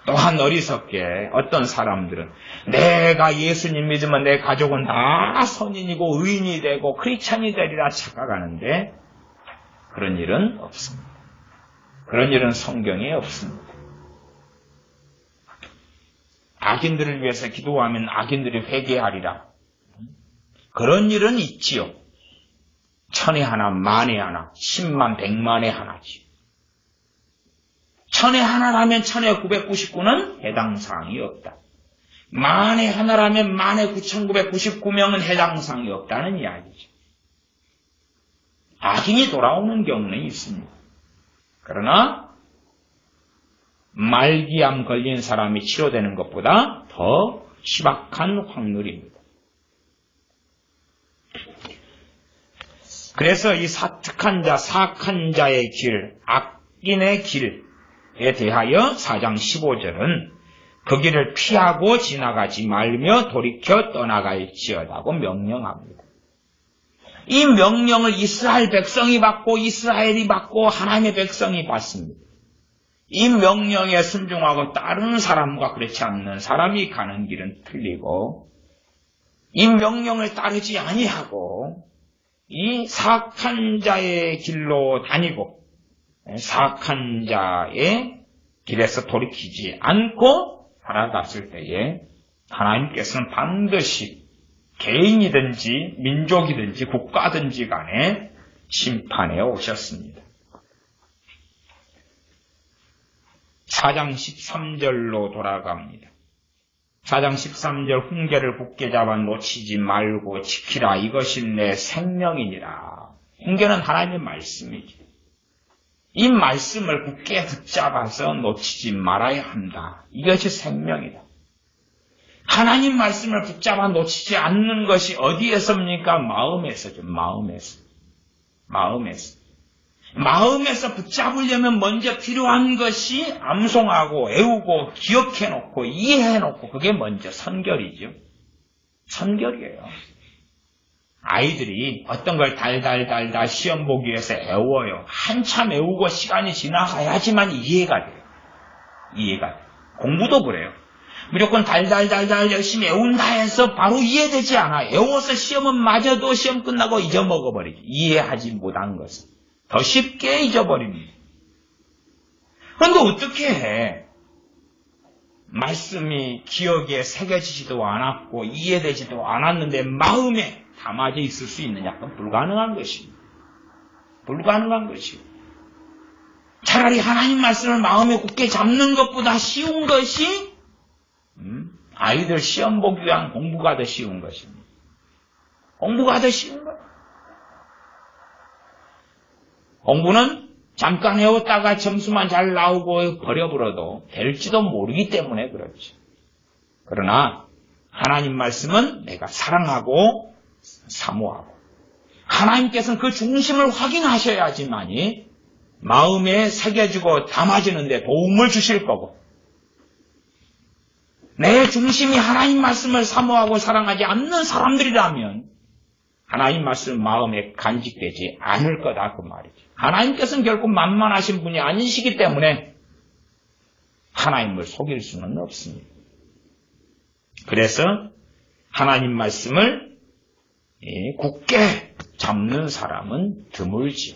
또한 어리석게 어떤 사람들은 내가 예수님 믿으면 내 가족은 다 선인이고 의인이 되고 크리스찬이 되리라 착각하는데 그런 일은 없습니다. 그런 일은 성경에 없습니다. 악인들을 위해서 기도하면 악인들이 회개하리라. 그런 일은 있지요. 천에 하나, 만에 하나, 10만, 100만에 하나지. 천에 하나라면 1999는 해당 사항이 없다. 만에 하나라면 19,999명은 해당 사항이 없다는 이야기죠. 악인이 돌아오는 경우는 있습니다. 그러나 말기암 걸린 사람이 치료되는 것보다 더 희박한 확률입니다. 그래서 이 사특한 자, 사악한 자의 길, 악인의 길에 대하여 4장 15절은 그 길을 피하고 지나가지 말며 돌이켜 떠나갈지어다고 명령합니다. 이 명령을 이스라엘 백성이 받고 이스라엘이 받고 하나님의 백성이 받습니다. 이 명령에 순종하고 따르는 사람과 그렇지 않는 사람이 가는 길은 틀리고 이 명령을 따르지 아니하고 이 사악한 자의 길로 다니고 사악한 자의 길에서 돌이키지 않고 살아갔을 때에 하나님께서는 반드시 개인이든지 민족이든지 국가든지 간에 심판해 오셨습니다. 4장 13절로 돌아갑니다. 4장 13절 훈계를 굳게 잡아 놓치지 말고 지키라. 이것이 내 생명이니라. 훈계는 하나님의 말씀이지. 이 말씀을 굳게 붙잡아서 놓치지 말아야 한다. 이것이 생명이다. 하나님 말씀을 붙잡아 놓치지 않는 것이 어디에서입니까? 마음에서죠. 마음에서 붙잡으려면 먼저 필요한 것이 암송하고 애우고 기억해놓고 이해해놓고 그게 먼저 선결이죠. 선결이에요. 아이들이 어떤 걸 달달달달 시험 보기 위해서 애워요. 한참 애우고 시간이 지나가야지만 이해가 돼요. 공부도 그래요. 무조건 달달달달 열심히 애운다 해서 바로 이해되지 않아. 애워서 시험은 맞아도 시험 끝나고 잊어먹어버리죠. 이해하지 못한 것은 더 쉽게 잊어버립니다. 그런데 어떻게 해? 말씀이 기억에 새겨지지도 않았고 이해되지도 않았는데 마음에 담아져 있을 수 있느냐? 그건 불가능한 것입니다. 불가능한 것이요. 차라리 하나님 말씀을 마음에 굳게 잡는 것보다 쉬운 것이 아이들 시험 보기 위한 공부가 더 쉬운 것입니다. 공부가 더 쉬운 것. 공부는 잠깐 해왔다가 점수만 잘 나오고 버려버려도 될지도 모르기 때문에 그렇죠. 그러나 하나님 말씀은 내가 사랑하고 사모하고 하나님께서는 그 중심을 확인하셔야지만이 마음에 새겨지고 담아지는데 도움을 주실 거고 내 중심이 하나님 말씀을 사모하고 사랑하지 않는 사람들이라면 하나님 말씀 마음에 간직되지 않을 거다 그 말이죠. 하나님께서는 결국 만만하신 분이 아니시기 때문에 하나님을 속일 수는 없습니다. 그래서 하나님 말씀을 굳게 잡는 사람은 드물지요.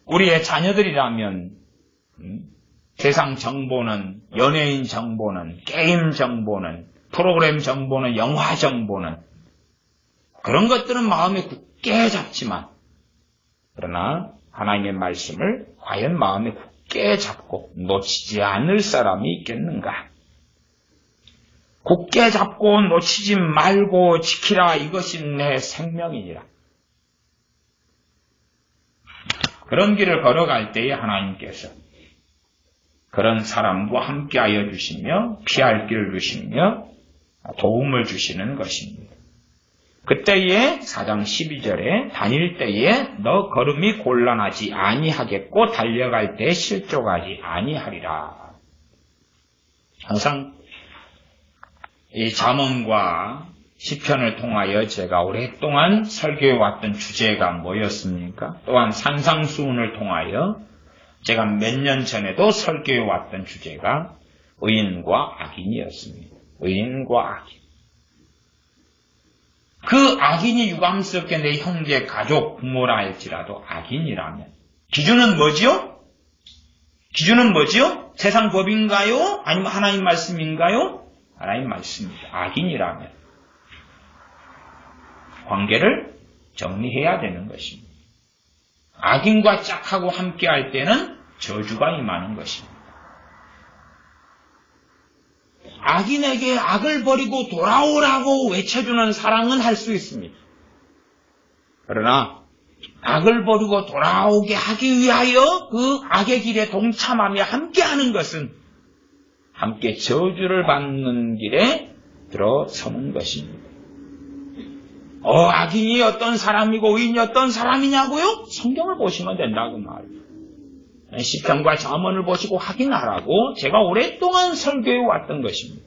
우리의 자녀들이라면 세상 정보는, 연예인 정보는, 게임 정보는, 프로그램 정보는, 영화 정보는 그런 것들은 마음에 굳게 잡지만 그러나 하나님의 말씀을 과연 마음에 굳게 잡고 놓치지 않을 사람이 있겠는가? 굳게 잡고 놓치지 말고 지키라. 이것이 내 생명이니라. 그런 길을 걸어갈 때에 하나님께서 그런 사람과 함께하여 주시며 피할 길을 주시며 도움을 주시는 것입니다. 그때에 4장 12절에 다닐 때에 너 걸음이 곤란하지 아니하겠고 달려갈 때 실족하지 아니하리라. 항상 이 잠언과 시편을 통하여 제가 오랫동안 설교해왔던 주제가 뭐였습니까? 또한 산상수훈을 통하여 제가 몇 년 전에도 설교해왔던 주제가 의인과 악인이었습니다. 의인과 악인. 그 악인이 유감스럽게 내 형제, 가족, 부모라 할지라도 악인이라면 기준은 뭐지요? 기준은 뭐지요? 세상 법인가요? 아니면 하나님 말씀인가요? 하나님 말씀입니다. 악인이라면 관계를 정리해야 되는 것입니다. 악인과 짝하고 함께할 때는 저주가 임하는 것입니다. 악인에게 악을 버리고 돌아오라고 외쳐주는 사랑은 할 수 있습니다. 그러나 악을 버리고 돌아오게 하기 위하여 그 악의 길에 동참하며 함께하는 것은 함께 저주를 받는 길에 들어서는 것입니다. 악인이 어떤 사람이고 의인이 어떤 사람이냐고요? 성경을 보시면 된다고 말이에요. 시편과 잠언을 보시고 확인하라고 제가 오랫동안 설교해 왔던 것입니다.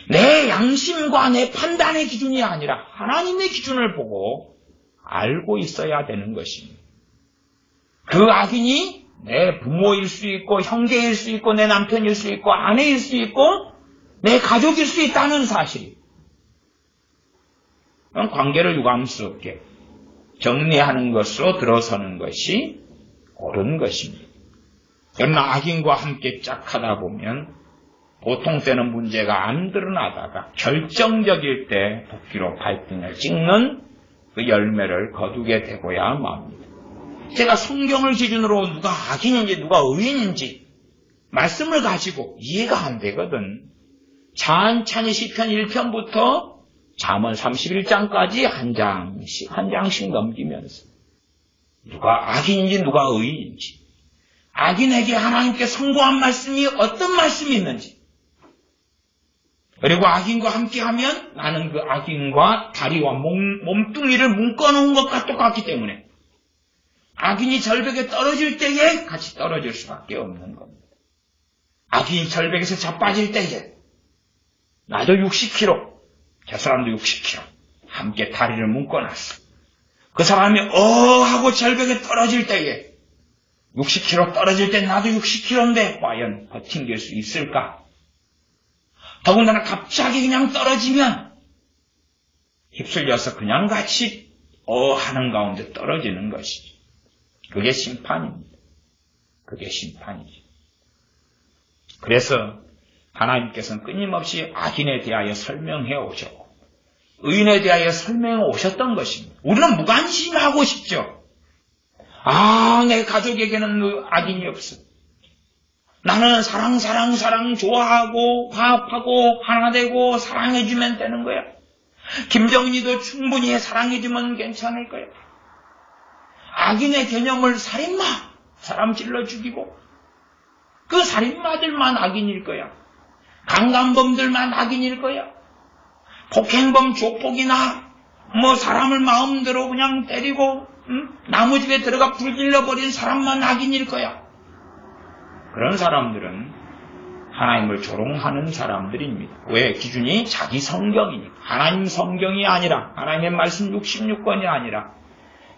내 양심과 내 판단의 기준이 아니라 하나님의 기준을 보고 알고 있어야 되는 것입니다. 그 악인이 내 부모일 수 있고 형제일 수 있고 내 남편일 수 있고 아내일 수 있고 내 가족일 수 있다는 사실이 관계를 유감스럽게 정리하는 것으로 들어서는 것이 옳은 것입니다. 그러나 악인과 함께 짝하다 보면 보통 때는 문제가 안 드러나다가 결정적일 때 도끼로 발등을 찍는 그 열매를 거두게 되고야 맙니다. 제가 성경을 기준으로 누가 악인인지 누가 의인인지 말씀을 가지고 이해가 안 되거든. 찬찬히 시편 1편부터 잠언 31장까지 한 장씩 넘기면서 누가 악인인지 누가 의인인지 악인에게 하나님께 선고한 말씀이 어떤 말씀이 있는지 그리고 악인과 함께하면 나는 그 악인과 다리와 몸뚱이를 묶어놓은 것과 똑같기 때문에 악인이 절벽에 떨어질 때에 같이 떨어질 수밖에 없는 겁니다. 악인이 절벽에서 자빠질 때에 나도 60kg 저 사람도 60kg 함께 다리를 묶어놨어. 그 사람이 하고 절벽에 떨어질 때에 60kg 떨어질 때 나도 60kg인데 과연 버팅길 수 있을까? 더군다나 갑자기 그냥 떨어지면 휩쓸려서 그냥 같이 하는 가운데 떨어지는 것이죠. 그게 심판입니다. 그게 심판이죠. 그래서 하나님께서는 끊임없이 악인에 대하여 설명해 오셨고 의인에 대하여 설명해 오셨던 것입니다. 우리는 무관심하고 싶죠. 내 가족에게는 악인이 없어. 나는 사랑 좋아하고 화합하고 하나 되고 사랑해주면 되는 거야. 김정은이도 충분히 사랑해주면 괜찮을 거야. 악인의 개념을 살인마, 사람 찔러 죽이고 그 살인마들만 악인일 거야. 강간범들만 악인일 거야. 폭행범, 조폭이나 사람을 마음대로 그냥 때리고 나무집에 들어가 불 질러버린 사람만 악인일 거야. 그런 사람들은 하나님을 조롱하는 사람들입니다. 왜? 기준이 자기 성경이니까. 하나님 성경이 아니라 하나님의 말씀 66권이 아니라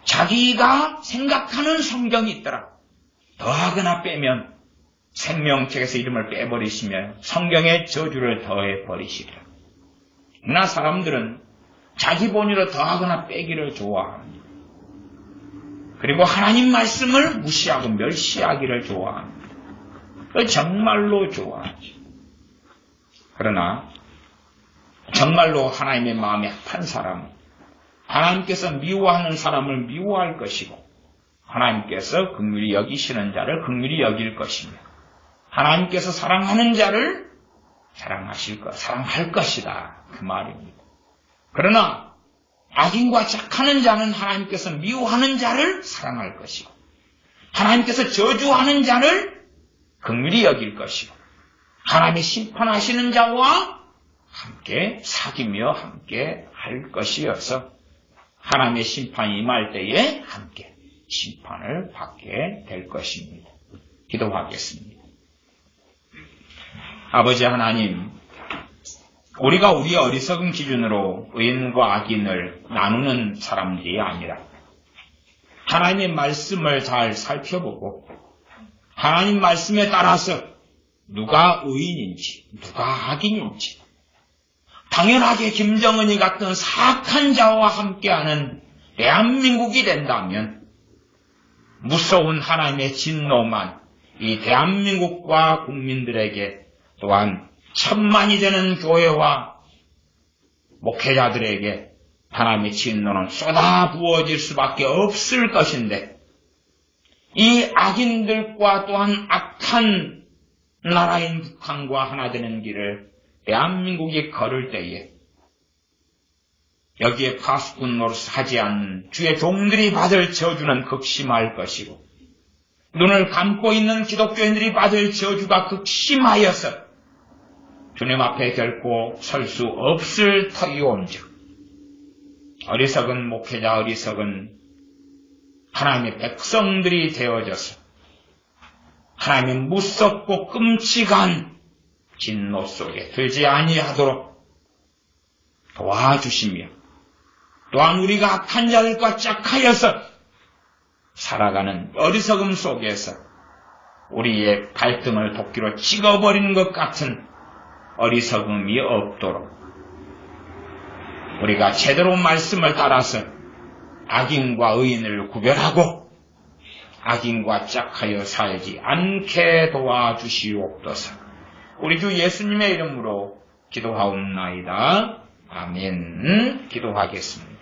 자기가 생각하는 성경이 있더라. 더하거나 빼면 생명책에서 이름을 빼버리시면 성경의 저주를 더해버리시리라. 그러나 사람들은 자기 본의로 더하거나 빼기를 좋아합니다. 그리고 하나님 말씀을 무시하고 멸시하기를 좋아합니다. 정말로 좋아하죠. 그러나 정말로 하나님의 마음에 합한 사람은 하나님께서 미워하는 사람을 미워할 것이고 하나님께서 긍휼히 여기시는 자를 긍휼히 여길 것이며 하나님께서 사랑하는 자를 사랑할 것이다. 그 말입니다. 그러나 악인과 착하는 자는 하나님께서 미워하는 자를 사랑할 것이고 하나님께서 저주하는 자를 긍휼히 여길 것이고 하나님이 심판하시는 자와 함께 사귀며 함께 할 것이어서 하나님의 심판이 임할 때에 함께 심판을 받게 될 것입니다. 기도하겠습니다. 아버지 하나님, 우리가 우리의 어리석은 기준으로 의인과 악인을 나누는 사람들이 아니라 하나님의 말씀을 잘 살펴보고 하나님 말씀에 따라서 누가 의인인지 누가 악인인지 당연하게 김정은이 같은 사악한 자와 함께하는 대한민국이 된다면 무서운 하나님의 진노만 이 대한민국과 국민들에게 또한 천만이 되는 교회와 목회자들에게 하나님의 진노는 쏟아 부어질 수밖에 없을 것인데 이 악인들과 또한 악한 나라인 북한과 하나 되는 길을 대한민국이 걸을 때에 여기에 파수꾼 노릇을 하지 않는 주의 종들이 받을 저주는 극심할 것이고 눈을 감고 있는 기독교인들이 받을 저주가 극심하여서 주님 앞에 결코 설 수 없을 터이온즉 어리석은 목회자 어리석은 하나님의 백성들이 되어져서 하나님의 무섭고 끔찍한 진노 속에 들지 아니하도록 도와주시며 또한 우리가 악한 자들과 짝하여서 살아가는 어리석음 속에서 우리의 발등을 도끼로 찍어버리는 것 같은 어리석음이 없도록 우리가 제대로 말씀을 따라서 악인과 의인을 구별하고 악인과 짝하여 살지 않게 도와주시옵소서. 우리 주 예수님의 이름으로 기도하옵나이다. 아멘. 기도하겠습니다.